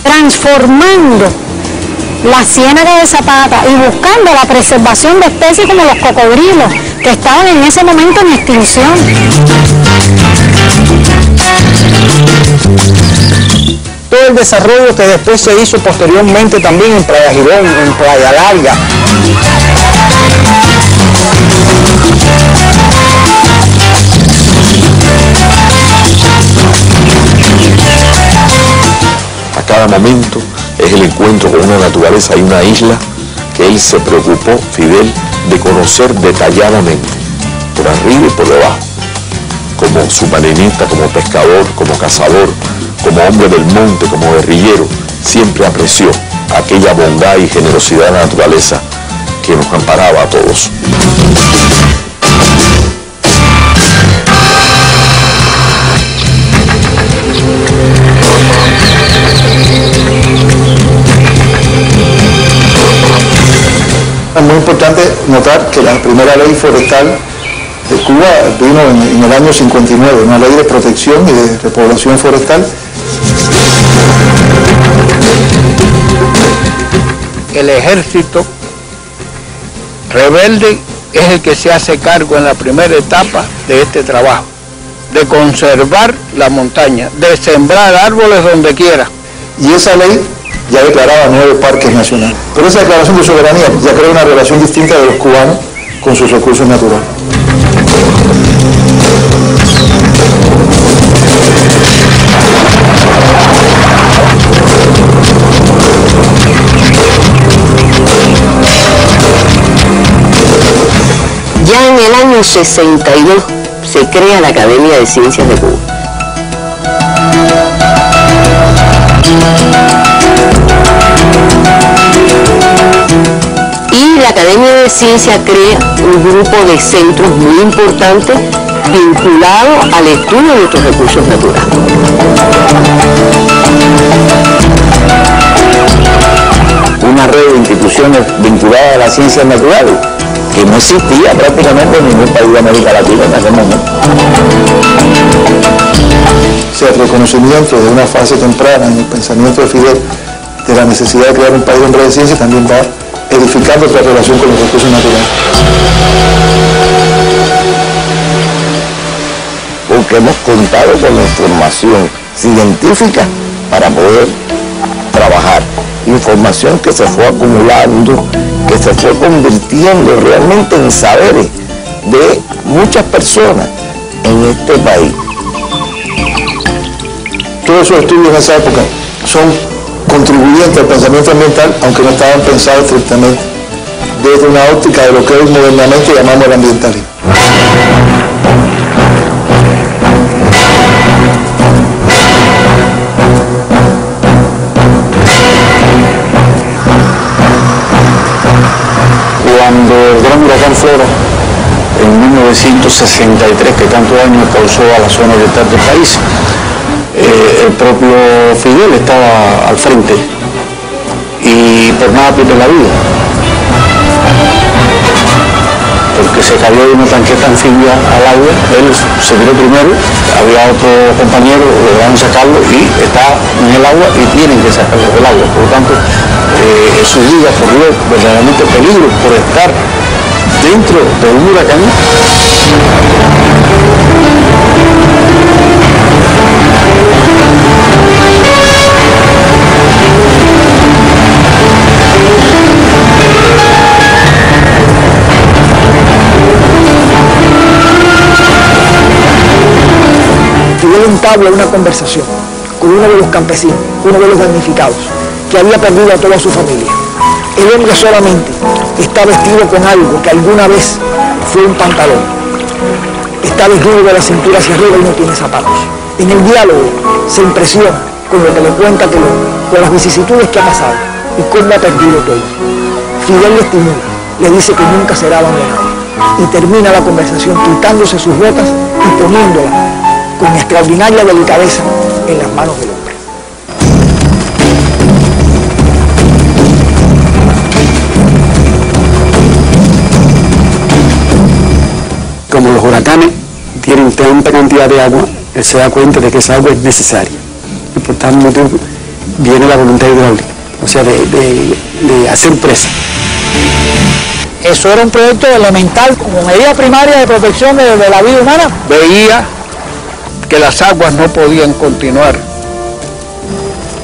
Transformando la Ciénaga de Zapata y buscando la preservación de especies como los cocodrilos, que estaban en ese momento en extinción. Todo el desarrollo que después se hizo posteriormente también en Playa Girón, en Playa Larga. A cada momento es el encuentro con una naturaleza y una isla que él se preocupó, Fidel, de conocer detalladamente, por arriba y por debajo, como submarinista, como pescador, como cazador, como hombre del monte, como guerrillero, siempre apreció aquella bondad y generosidad de la naturaleza que nos amparaba a todos. Es muy importante notar que la primera ley forestal de Cuba vino en el año 59, una ley de protección y de repoblación forestal. El ejército rebelde es el que se hace cargo en la primera etapa de este trabajo, de conservar la montaña, de sembrar árboles donde quiera. Y esa ley ya declaraba 9 parques nacionales. Pero esa declaración de soberanía ya crea una relación distinta de los cubanos con sus recursos naturales. Ya en el año 62 se crea la Academia de Ciencias de Cuba. Y la Academia de Ciencias crea un grupo de centros muy importantes vinculados al estudio de nuestros recursos naturales. Una red de instituciones vinculadas a las ciencias naturales que no existía prácticamente en ningún país de América Latina en aquel momento. O sea, el reconocimiento de una fase temprana en el pensamiento de Fidel de la necesidad de crear un país hombre de ciencia también va edificando otra relación con los recursos naturales. Porque hemos contado con la información científica para poder trabajar. Información que se fue acumulando, que se fue convirtiendo realmente en saberes de muchas personas en este país. Todos esos estudios en esa época son contribuyentes al pensamiento ambiental, aunque no estaban pensados estrictamente desde una óptica de lo que hoy modernamente llamamos el ambientalismo. Cuando el gran huracán Flora, en 1963, que tanto daño causó a la zona oriental del país, el propio Fidel estaba al frente y por nada pierde la vida, porque se cayó de una tanqueta anfibia al agua. Él se tiró primero, había otro compañero, lograron sacarlo y está en el agua y tienen que sacarlo del agua. Por lo tanto, su vida corrió verdaderamente peligro por estar dentro de un huracán. Fidel entabla una conversación con uno de los campesinos, uno de los damnificados, que había perdido a toda su familia. El hombre solamente está vestido con algo que alguna vez fue un pantalón. Está desnudo de la cintura hacia arriba y no tiene zapatos. En el diálogo se impresiona con lo que le cuenta con las vicisitudes que ha pasado y cómo ha perdido todo. Fidel le estimula, le dice que nunca será abandonado y termina la conversación quitándose sus botas y poniéndolas con extraordinaria delicadeza en las manos del hombre. Como los huracanes tienen tanta cantidad de agua, él se da cuenta de que esa agua es necesaria. Y por tal motivo viene la voluntad hidráulica, o sea, de hacer presa. Eso era un proyecto elemental como medida primaria de protección de la vida humana. Veía que las aguas no podían continuar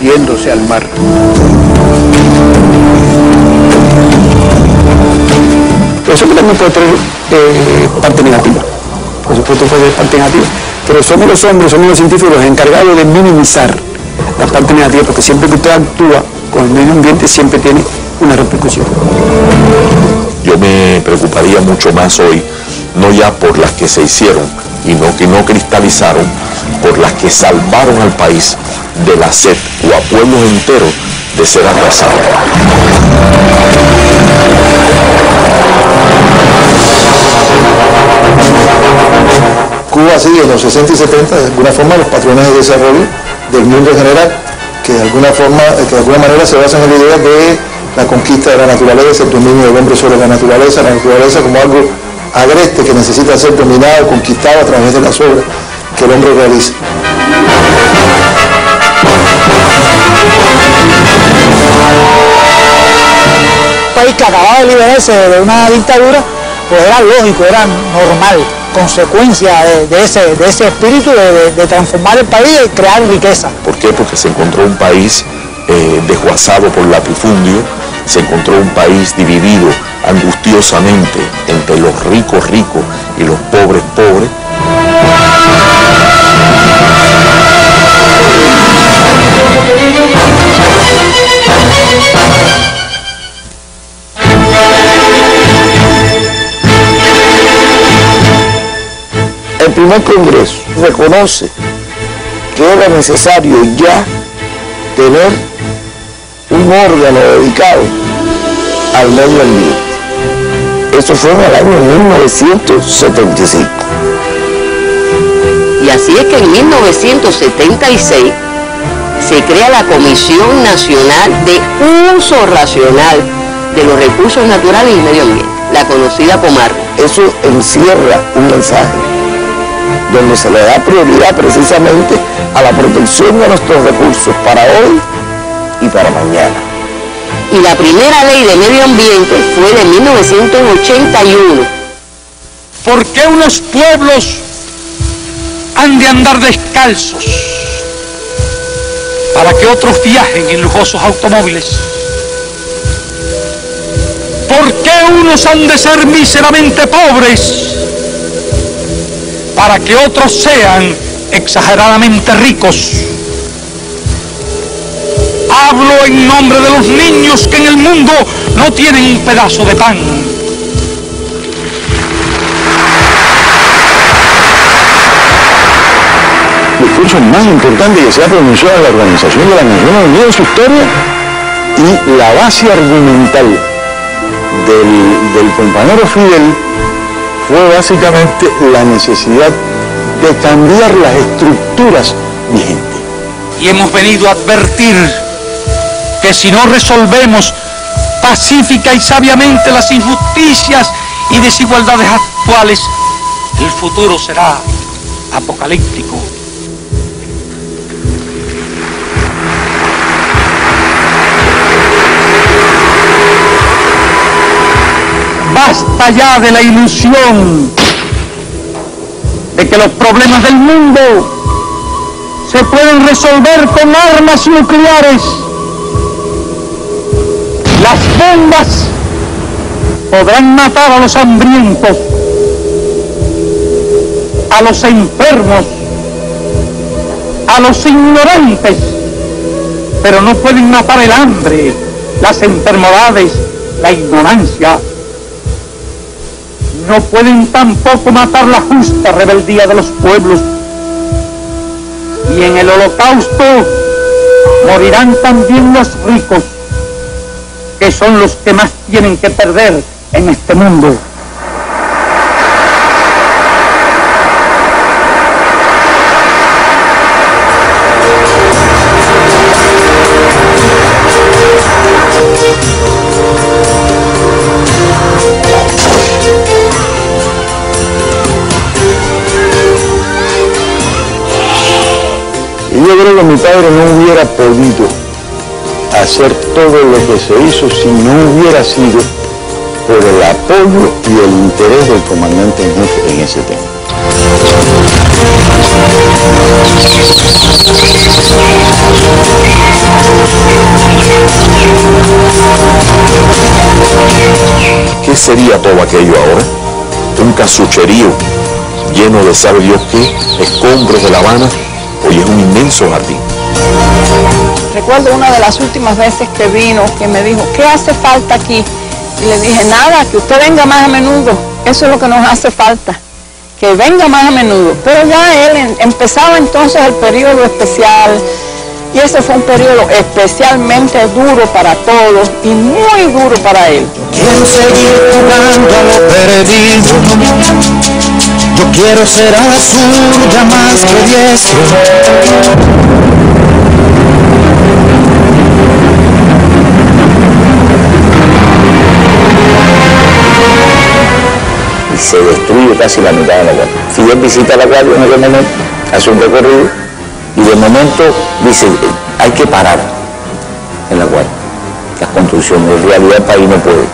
yéndose al mar. Eso también puede tener parte negativa, por supuesto puede tener parte negativa, pero somos los hombres, somos los científicos los encargados de minimizar la parte negativa, porque siempre que usted actúa con el medio ambiente siempre tiene una repercusión. Yo me preocuparía mucho más hoy, no ya por las que se hicieron y que no cristalizaron, por las que salvaron al país de la sed o a pueblos enteros de ser arrasados. Cuba sigue en los 60 y 70 de alguna forma los patrones de desarrollo del mundo en general, que de alguna manera se basan en la idea de la conquista de la naturaleza, el dominio del hombre sobre la naturaleza como algo agreste que necesita ser dominado, conquistado a través de las obras que el hombre realiza. Un país que acababa de liberarse de una dictadura, pues era lógico, era normal, consecuencia de ese espíritu de transformar el país y crear riqueza. ¿Por qué? Porque se encontró un país desguazado por latifundio, se encontró un país dividido angustiosamente entre los ricos y los pobres pobres. El primer Congreso reconoce que era necesario ya tener un órgano dedicado al medio ambiente. Eso fue en el año 1975. Y así es que en 1976 se crea la Comisión Nacional de Uso Racional de los Recursos Naturales y Medio Ambiente, la conocida Comar. Eso encierra un mensaje donde se le da prioridad precisamente a la protección de nuestros recursos para hoy y para mañana. Y la primera ley de medio ambiente fue de 1981. ¿Por qué unos pueblos han de andar descalzos para que otros viajen en lujosos automóviles? ¿Por qué unos han de ser míseramente pobres para que otros sean exageradamente ricos? Hablo en nombre de los niños que en el mundo no tienen un pedazo de pan. El discurso más importante que se ha pronunciado en la Organización de las Naciones Unidas en su historia, y la base argumental del compañero Fidel fue básicamente la necesidad de cambiar las estructuras vigentes. Y hemos venido a advertir que si no resolvemos pacífica y sabiamente las injusticias y desigualdades actuales, el futuro será apocalíptico. Basta ya de la ilusión de que los problemas del mundo se pueden resolver con armas nucleares. Las bombas podrán matar a los hambrientos, a los enfermos, a los ignorantes, pero no pueden matar el hambre, las enfermedades, la ignorancia. No pueden tampoco matar la justa rebeldía de los pueblos. Y en el holocausto morirán también los ricos, que son los que más tienen que perder en este mundo. Y yo creo que mi padre no hubiera podido hacer todo lo que se hizo si no hubiera sido por el apoyo y el interés del comandante en jefe en ese tema. ¿Qué sería todo aquello ahora? Un casucherío lleno de sabe Dios qué, escombros de La Habana. Hoy es un inmenso jardín. Recuerdo una de las últimas veces que vino, que me dijo, ¿qué hace falta aquí? Y le dije, nada, que usted venga más a menudo. Eso es lo que nos hace falta, que venga más a menudo. Pero ya él empezaba entonces el periodo especial, y ese fue un periodo especialmente duro para todos y muy duro para él. Quiero seguir jugando a lo perdido. Yo quiero ser azul, ya más que diestro. y se destruye casi la mitad de la Guardia. Fidel visita la Guardia en aquel momento, hace un recorrido y de momento dice, hay que parar en la Guardia las construcciones, en realidad el país no puede.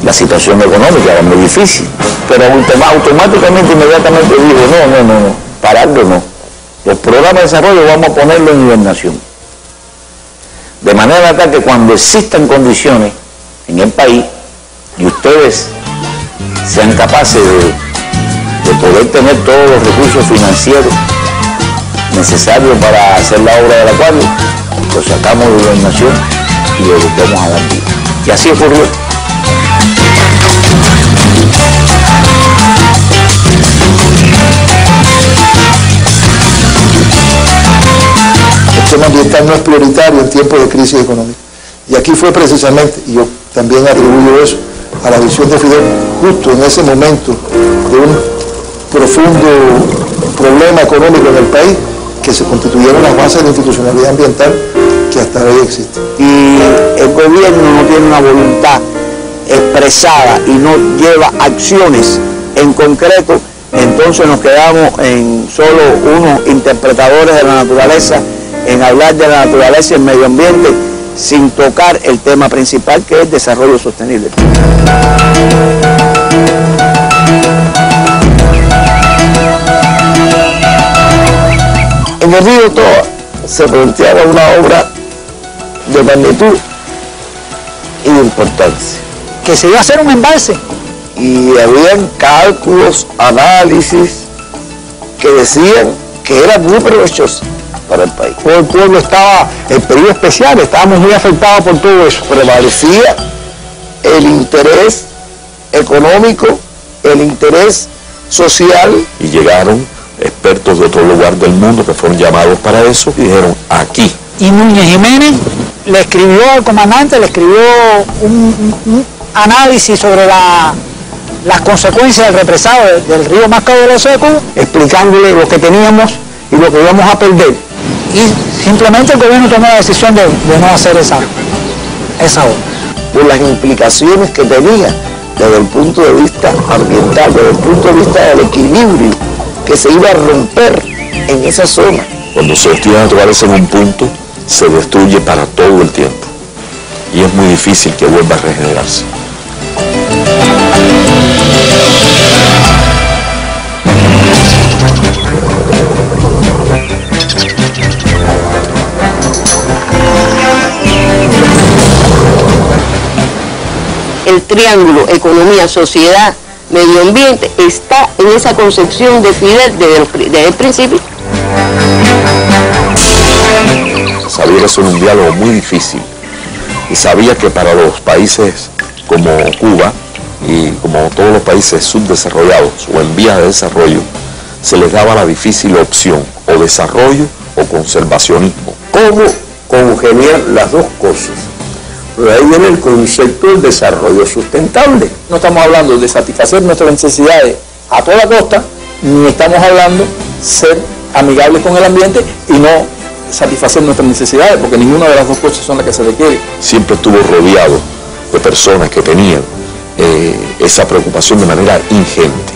La situación económica era muy difícil, pero automáticamente, inmediatamente dijo, no, pararlo no. Los programas de desarrollo vamos a ponerlo en hibernación. De manera tal que cuando existan condiciones en el país y ustedes sean capaces de poder tener todos los recursos financieros necesarios para hacer la obra de la Guardia, lo sacamos de hibernación y lo volvemos a dar vida. Y así ocurrió. El tema ambiental no es prioritario en tiempos de crisis económica. Y aquí fue precisamente, y yo también atribuyo eso a la visión de Fidel, justo en ese momento de un profundo problema económico en el país, que se constituyeron las bases de la institucionalidad ambiental que hasta hoy existe. Y el gobierno no tiene una voluntad expresada y no lleva acciones en concreto, entonces nos quedamos en solo unos interpretadores de la naturaleza, en hablar de la naturaleza y el medio ambiente, sin tocar el tema principal, que es el desarrollo sostenible. En el río Toa se planteaba una obra de magnitud y de importancia. Que se iba a hacer un embalse. Y habían cálculos, análisis, que decían que era muy provechoso para el país. Todo el pueblo estaba en periodo especial, estábamos muy afectados por todo eso. Prevalecía el interés económico, el interés social. Y llegaron expertos de otro lugar del mundo que fueron llamados para eso y dijeron, aquí. Y Núñez Jiménez le escribió al comandante, le escribió un análisis sobre las consecuencias del represado del río más caudaloso de Cuba, explicándole lo que teníamos y lo que íbamos a perder. Y simplemente el gobierno tomó la decisión de no hacer esa obra. Por las implicaciones que tenía desde el punto de vista ambiental, desde el punto de vista del equilibrio que se iba a romper en esa zona. Cuando se destruye la naturaleza en un punto, se destruye para todo el tiempo. Y es muy difícil que vuelva a regenerarse. El triángulo economía, sociedad, medio ambiente está en esa concepción de Fidel desde el principio. Sabía que eso era un diálogo muy difícil y sabía que para los países como Cuba y como todos los países subdesarrollados o en vías de desarrollo, se les daba la difícil opción o desarrollo o conservacionismo. ¿Cómo congeniar las dos cosas? Pero ahí viene el concepto del desarrollo sustentable. No estamos hablando de satisfacer nuestras necesidades a toda costa, ni estamos hablando de ser amigables con el ambiente y no satisfacer nuestras necesidades, porque ninguna de las dos cosas son las que se requiere. Siempre estuvo rodeado de personas que tenían esa preocupación de manera ingente.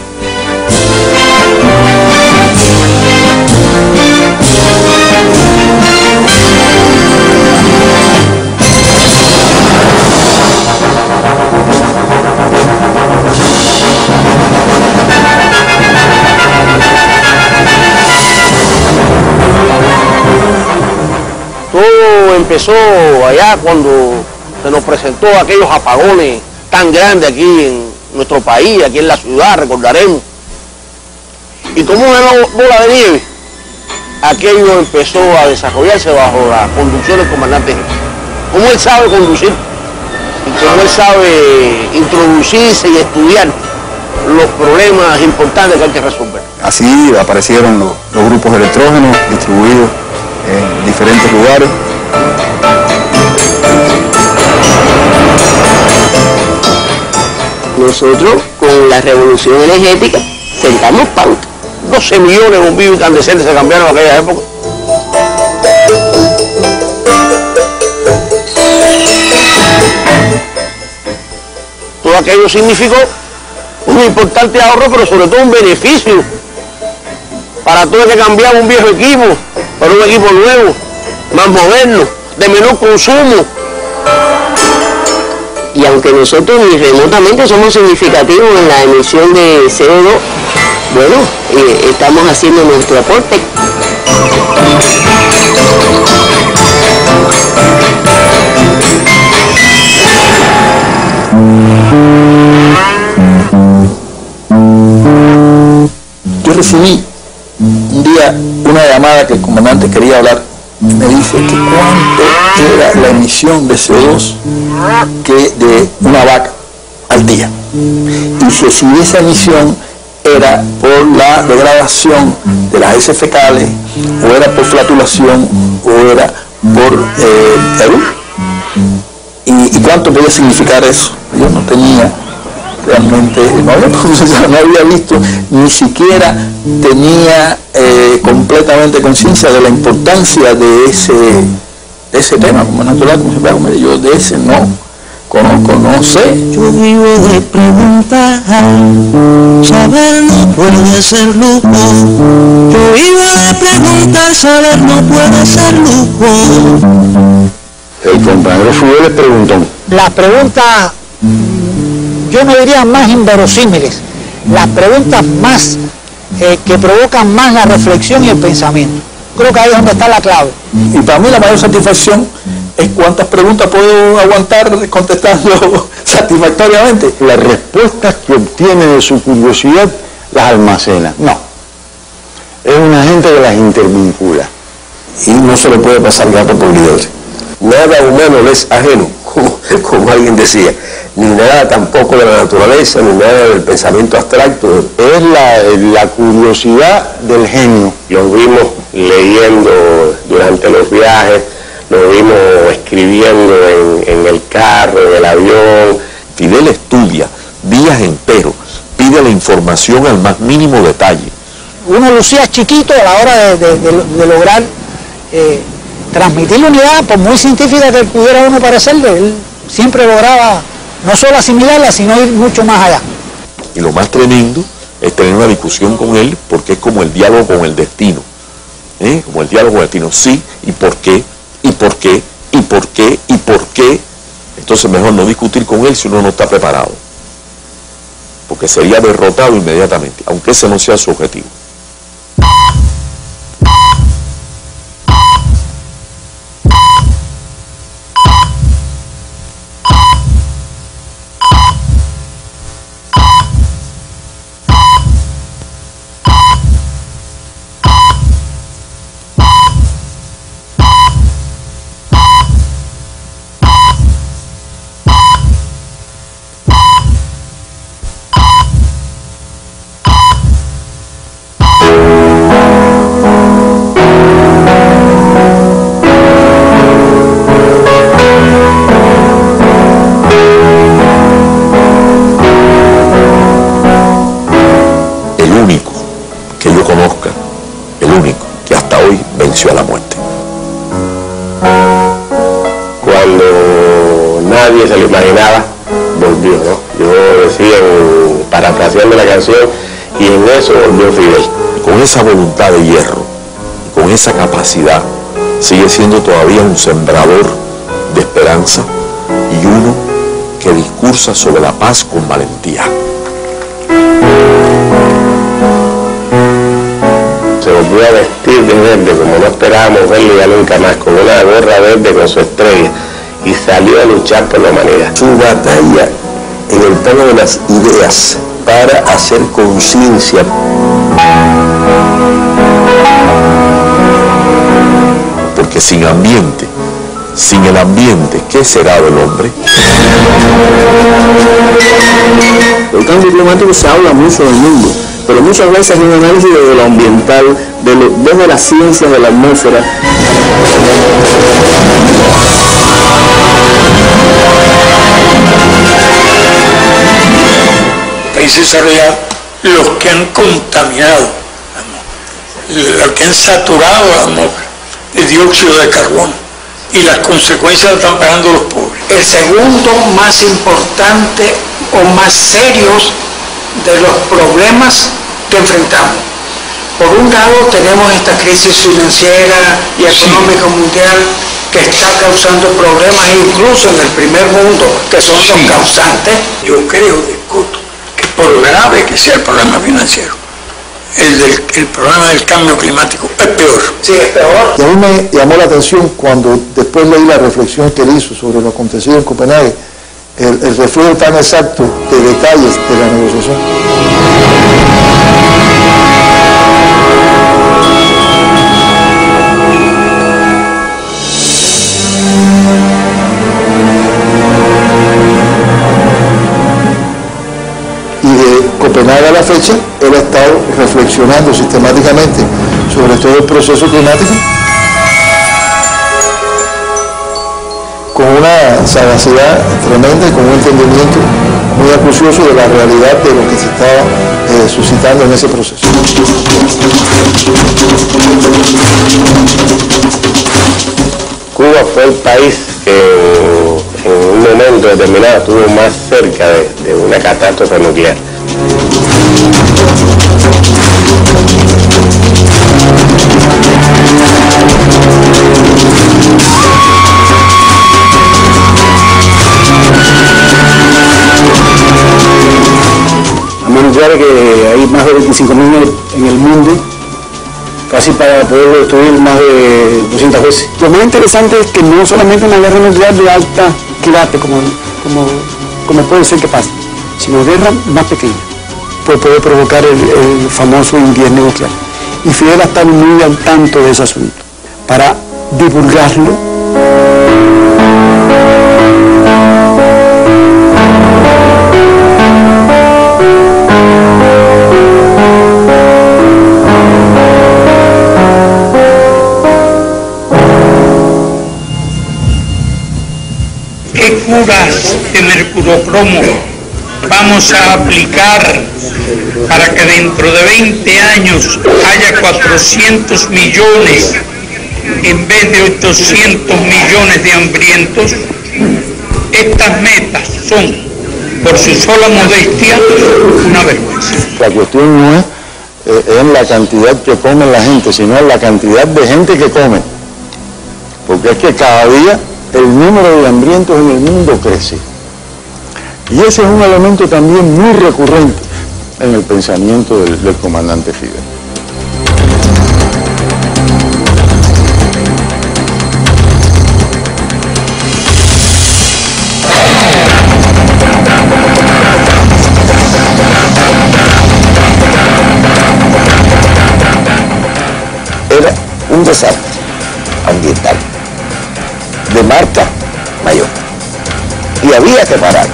Todo empezó allá cuando se nos presentó aquellos apagones tan grandes aquí en nuestro país, aquí en la ciudad, recordaremos. Y como una bola de nieve, aquello empezó a desarrollarse bajo la conducción del comandante jefe. Como él sabe conducir y como él sabe introducirse y estudiar los problemas importantes que hay que resolver. Así aparecieron los grupos electrógenos distribuidos en diferentes lugares. Nosotros, con la revolución energética, sentamos pauta. 12 millones de bombillos incandescentes se cambiaron en aquella época. Todo aquello significó un importante ahorro, pero sobre todo un beneficio para todo el que cambiaba un viejo equipo por un equipo nuevo, más moderno, de menor consumo. Y aunque nosotros ni remotamente somos significativos en la emisión de CO2, bueno, estamos haciendo nuestro aporte. Yo recibí un día una llamada que el comandante quería hablar. Me dice que cuánto era la emisión de CO2 de una vaca al día. Dice, si esa emisión era por la degradación de las heces fecales, o era por flatulación, o era por ¿y cuánto podía significar eso? Yo no tenía realmente, no había visto, ni siquiera tenía completamente conciencia de la importancia de ese tema, como natural, como se puede, yo de ese no conozco, no sé. Yo vivo de preguntar, saber no puede ser lujo. Yo vivo de preguntar, saber no puede ser lujo. El compañero Fidel le preguntó. Las preguntas, yo no diría más inverosímiles, las preguntas más que provocan más la reflexión y el pensamiento. Creo que ahí es donde está la clave. Y para mí la mayor satisfacción es cuántas preguntas puedo aguantar contestando satisfactoriamente. Las respuestas que obtiene de su curiosidad las almacena. No. Es una gente que las intervincula. Y no se le puede pasar gato por liebre. Nada humano le es ajeno, como alguien decía, ni nada tampoco de la naturaleza, ni nada del pensamiento abstracto. Es la curiosidad del genio. Lo vimos leyendo durante los viajes, lo vimos escribiendo en el carro, en el avión. Fidel estudia días enteros, pide la información al más mínimo detalle. Uno lucía chiquito a la hora de lograr transmitir la unidad, por muy científica que pudiera uno parecerle, él siempre lograba no solo asimilarla, sino ir mucho más allá. Y lo más tremendo es tener una discusión con él, porque es como el diálogo con el destino. Como el diálogo con el destino, sí, y por qué, y por qué, y por qué, y por qué. Entonces mejor no discutir con él si uno no está preparado, porque sería derrotado inmediatamente, aunque ese no sea su objetivo. A la muerte. Cuando nadie se lo imaginaba, volvió, ¿no? Yo decía, parafraseando la canción, y en eso volvió Fidel. Con esa voluntad de hierro, con esa capacidad, sigue siendo todavía un sembrador de esperanza y uno que discursa sobre la paz con valentía. Se volvió a vestir de verde, como no esperábamos verlo ya nunca más, con una gorra verde con su estrella, y salió a luchar por la humanidad. Su batalla en el plano de las ideas para hacer conciencia. Porque sin ambiente, sin el ambiente, ¿qué será del hombre? El cambio climático se habla mucho en el mundo, pero muchas veces hay un análisis de lo ambiental, desde las ciencias de la atmósfera. Países desarrollados, los que han contaminado, los que han saturado la atmósfera de dióxido de carbono, y las consecuencias las están pagando los pobres. El segundo más importante o más serios de los problemas que enfrentamos. Por un lado tenemos esta crisis financiera y económica mundial que está causando problemas incluso en el primer mundo, que son los causantes. Yo creo, discuto, que por grave que sea el problema financiero, el problema del cambio climático es peor. Sí, es peor. Y a mí me llamó la atención cuando después leí la reflexión que él hizo sobre lo acontecido en Copenhague, el reflejo tan exacto de detalles de la negociación. Y de Copenhague a la fecha, él ha estado reflexionando sistemáticamente sobre todo el proceso climático con una sagacidad tremenda y con un entendimiento muy acucioso de la realidad de lo que se estaba suscitando en ese proceso. Cuba fue el país que en un momento determinado estuvo más cerca de una catástrofe nuclear. Anunciar que hay más de 25.000 en el mundo, casi para poder destruir más de 200 veces. Lo más interesante es que no solamente una guerra nuclear de alta quilate, como puede ser que pase, sino guerra más pequeña, pues puede provocar el famoso invierno nuclear. Y Fidel ha estado muy al tanto de ese asunto, para divulgarlo. ¿Qué curas de mercurocromo vamos a aplicar para que dentro de 20 años haya 400 millones en vez de 800 millones de hambrientos? Estas metas son, por su sola modestia, una vergüenza. La cuestión no es en la cantidad que come la gente, sino en la cantidad de gente que come. Porque es que cada día el número de hambrientos en el mundo crece. Y ese es un elemento también muy recurrente en el pensamiento del comandante Fidel. Era un desastre ambiental de marca mayor y había que parar.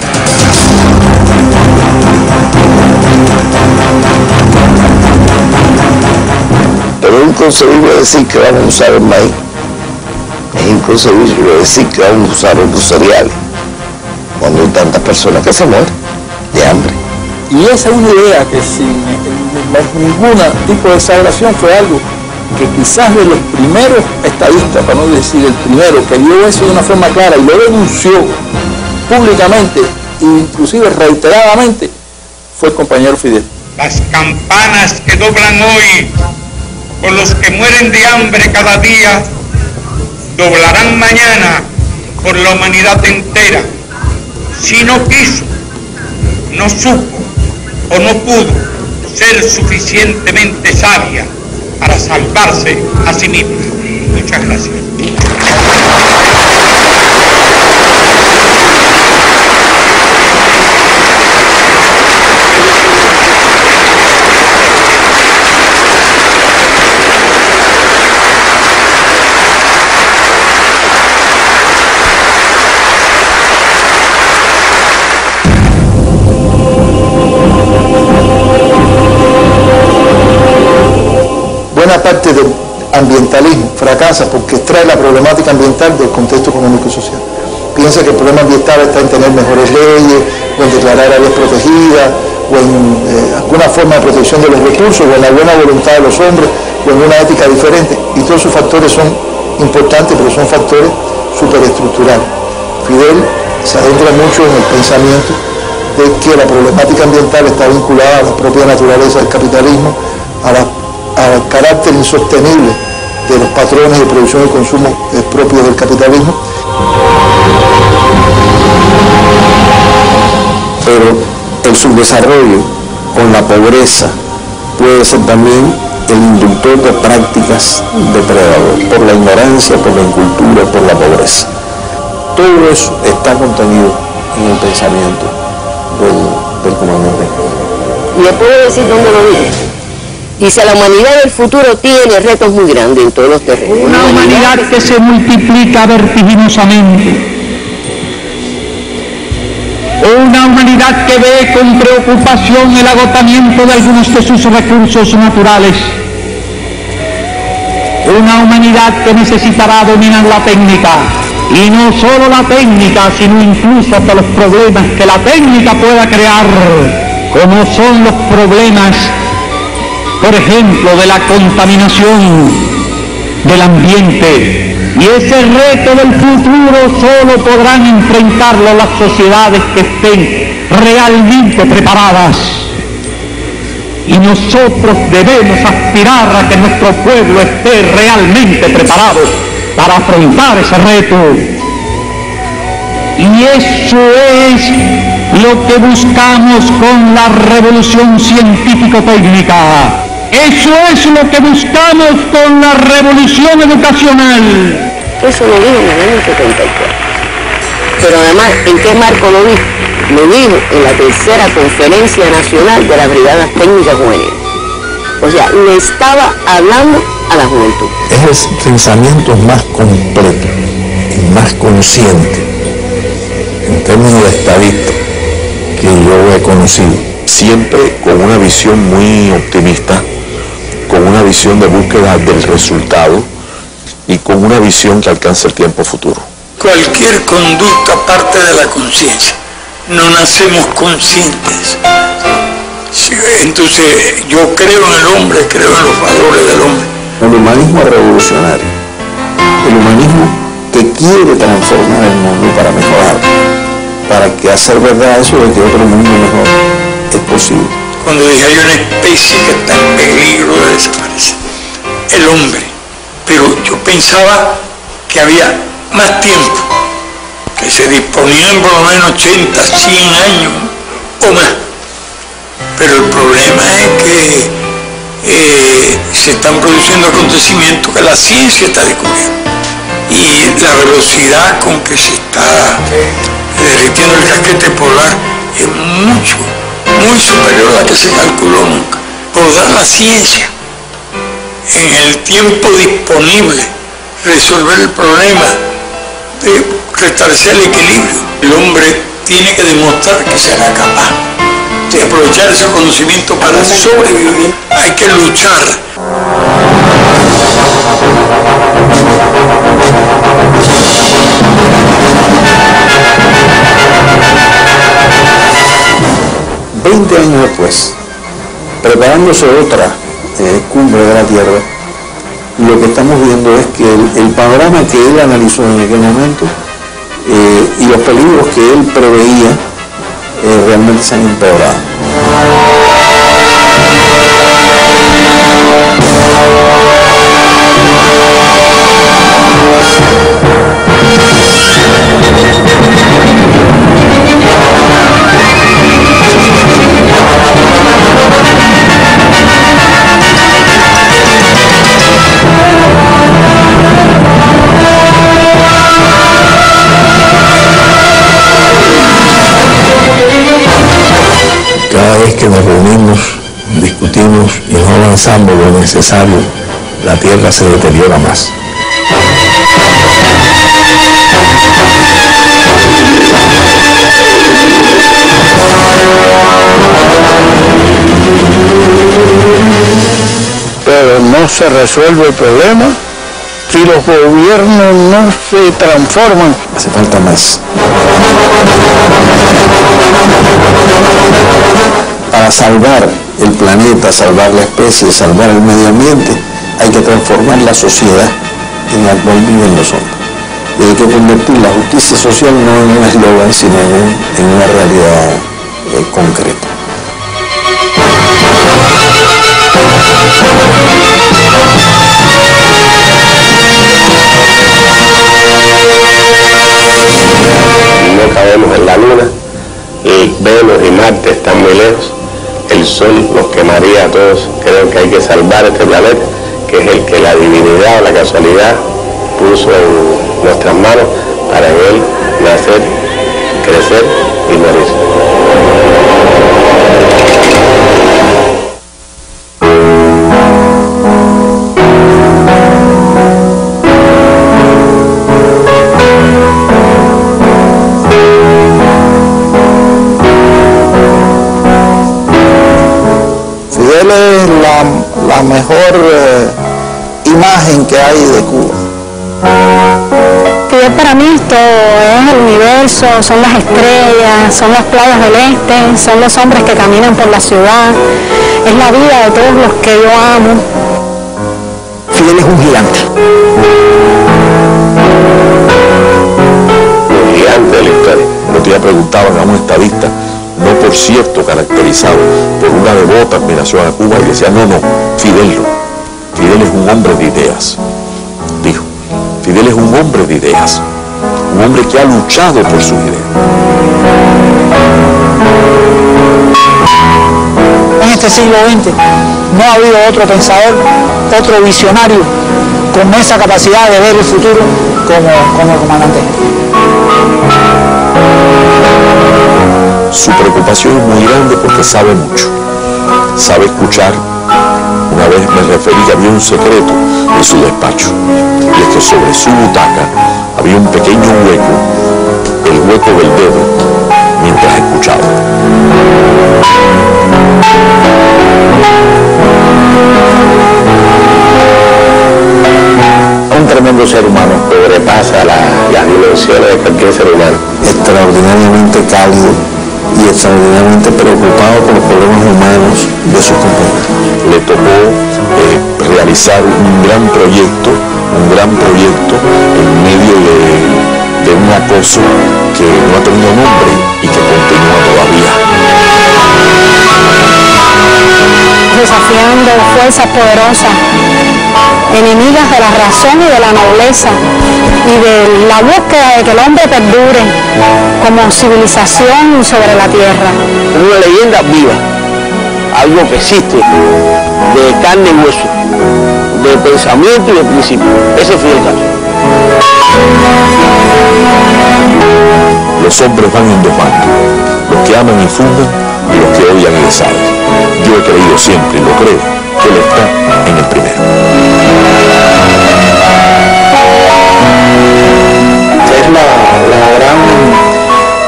Pero es inconcebible decir que vamos a usar el maíz, es inconcebible decir que vamos a usar los cereales cuando hay tantas personas que se mueren de hambre. Y esa es una idea que sin ningún tipo de exageración fue algo que quizás de los primeros estadistas, para no decir el primero, que vio eso de una forma clara y lo denunció públicamente e inclusive reiteradamente, fue el compañero Fidel. Las campanas que doblan hoy por los que mueren de hambre cada día, doblarán mañana por la humanidad entera. Si no quiso, no supo o no pudo ser suficientemente sabia para salvarse a sí misma. Muchas gracias. Buena parte del ambientalismo fracasa porque extrae la problemática ambiental del contexto económico y social. Piensa que el problema ambiental está en tener mejores leyes, o en declarar áreas protegidas, o en alguna forma de protección de los recursos, o en la buena voluntad de los hombres, o en una ética diferente. Y todos esos factores son importantes, pero son factores superestructurales. Fidel se adentra mucho en el pensamiento de que la problemática ambiental está vinculada a la propia naturaleza del capitalismo, al carácter insostenible de los patrones de producción y consumo propios del capitalismo. Pero el subdesarrollo con la pobreza puede ser también el inductor de prácticas depredadoras, por la ignorancia, por la incultura, por la pobreza. Todo eso está contenido en el pensamiento del comandante. ¿Y le puedo decir dónde lo dice? Dice, la humanidad del futuro tiene retos muy grandes en todos los terrenos. Una humanidad que se multiplica vertiginosamente. Una humanidad que ve con preocupación el agotamiento de algunos de sus recursos naturales. Una humanidad que necesitará dominar la técnica. Y no solo la técnica, sino incluso hasta los problemas que la técnica pueda crear, como son los problemas, por ejemplo, de la contaminación del ambiente. Y ese reto del futuro solo podrán enfrentarlo las sociedades que estén realmente preparadas. Y nosotros debemos aspirar a que nuestro pueblo esté realmente preparado para afrontar ese reto. Y eso es lo que buscamos con la revolución científico-técnica. Eso es lo que buscamos con la revolución educacional. Eso lo dijo en el año 74. Pero además, ¿en qué marco lo dijo? Lo dijo en la tercera conferencia nacional de las brigadas técnicas juveniles. O sea, le estaba hablando a la juventud. Es el pensamiento más completo y más consciente en términos de estadista que yo he conocido, siempre con una visión muy optimista, con una visión de búsqueda del resultado y con una visión que alcance el tiempo futuro. Cualquier conducta parte de la conciencia. No nacemos conscientes. Entonces yo creo en el hombre, creo en los valores del hombre. El humanismo revolucionario, el humanismo que quiere transformar el mundo para mejorar, para que hacer verdad eso de que otro mundo mejor es posible. Cuando dije hay una especie que está en peligro de desaparecer, el hombre. Pero yo pensaba que había más tiempo, que se disponían por lo menos 80, 100 años o más. Pero el problema es que se están produciendo acontecimientos que la ciencia está descubriendo. Y la velocidad con que se está derritiendo el casquete polar es muy superior a la que se calculó nunca. Podrá la ciencia, en el tiempo disponible, resolver el problema de restablecer el equilibrio. El hombre tiene que demostrar que será capaz de aprovechar ese conocimiento para sobrevivir. Hay que luchar. $20 años después, preparándose otra cumbre de la Tierra, lo que estamos viendo es que el panorama que él analizó en aquel momento y los peligros que él preveía realmente se han empeorado. Cada vez que nos reunimos, discutimos y no avanzamos lo necesario, la Tierra se deteriora más. Pero no se resuelve el problema si los gobiernos no se transforman. Hace falta más. Para salvar el planeta, salvar la especie, salvar el medio ambiente, hay que transformar la sociedad en la cual viven los hombres. Y hay que convertir la justicia social no en un eslogan, sino en una realidad concreto. No cabemos en la luna, Venus y Marte están muy lejos, el Sol nos quemaría a todos. Creo que hay que salvar este planeta, que es el que la divinidad o la casualidad puso en nuestras manos para en él nacer, crecer y morir. Fidel es la mejor imagen que hay de Cuba. Fidel para mí esto es el universo, son las estrellas, son las playas del este, son los hombres que caminan por la ciudad, es la vida de todos los que yo amo. Fidel es un gigante. Un gigante de la historia. El otro día preguntaban a un estadista, no por cierto caracterizado por una devota admiración a Cuba, y decía, no, Fidel no. Fidel es un hombre de ideas, dijo. Fidel es un hombre de ideas, un hombre que ha luchado por sus ideas. En este siglo XX no ha habido otro pensador, otro visionario con esa capacidad de ver el futuro como el comandante. Su preocupación es muy grande porque sabe mucho, sabe escuchar. Una vez me referí que había un secreto en su despacho, y es que sobre su butaca había un pequeño hueco, el hueco del dedo, mientras escuchaba. Un tremendo ser humano, sobrepasa las dimensiones de cualquier ser humano. Extraordinariamente cálido y extraordinariamente preocupado por los problemas humanos de sus compañeros. Le tocó realizar un gran proyecto en medio de un acoso que no ha tenido nombre y que continúa todavía. Desafiando fuerzas poderosas, enemigas de la razón y de la nobleza, y de la búsqueda de que el hombre perdure como civilización sobre la tierra. Es una leyenda viva, algo que existe, de carne y hueso, de pensamiento y de principio. Ese fue el caso. Los hombres van en dos bandos, los que aman y fundan y los que odian y desarman. Yo he creído siempre, y lo creo, que él está en el primero. Es la gran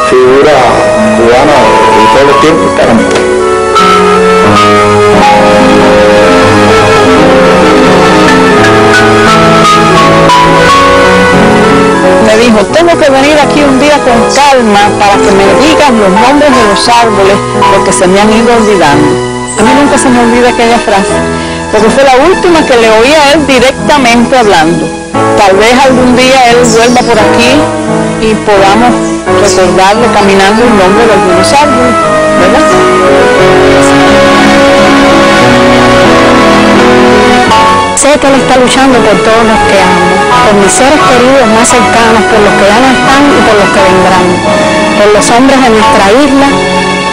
figura cubana de todos los tiempos, caramba. Me dijo, tengo que venir aquí un día con calma para que me digan los nombres de los árboles porque se me han ido olvidando. A mí nunca se me olvida aquella frase, porque fue la última que le oí a él directamente hablando. Tal vez algún día él vuelva por aquí y podamos recordarle caminando el nombre de algunos árboles, ¿verdad? Sé que él está luchando por todos los que amo, por mis seres queridos más cercanos, por los que ya no están y por los que vendrán, por los hombres de nuestra isla,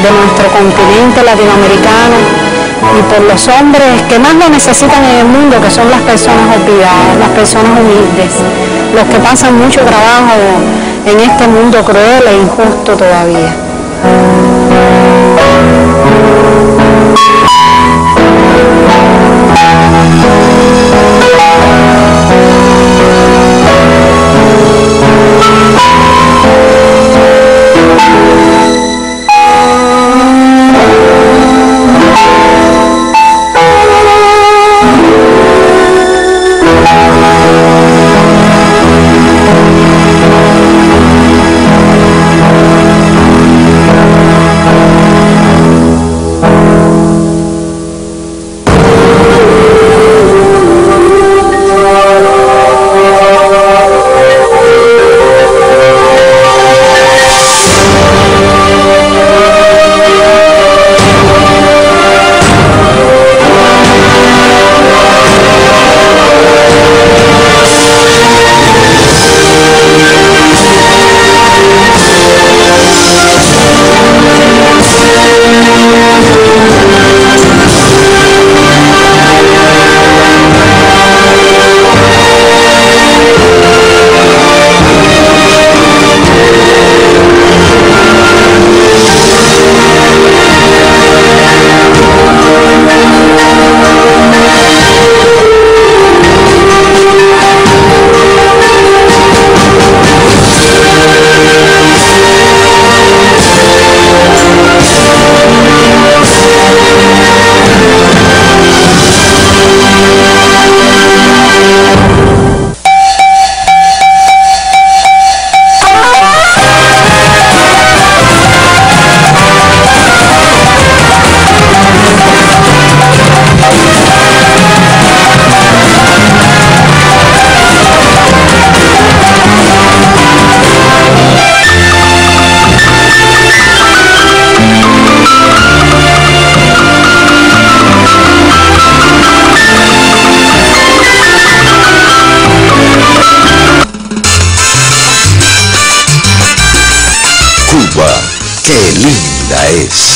de nuestro continente latinoamericano, y por los hombres que más lo necesitan en el mundo, que son las personas olvidadas, las personas humildes, los que pasan mucho trabajo en este mundo cruel e injusto todavía. qué linda es.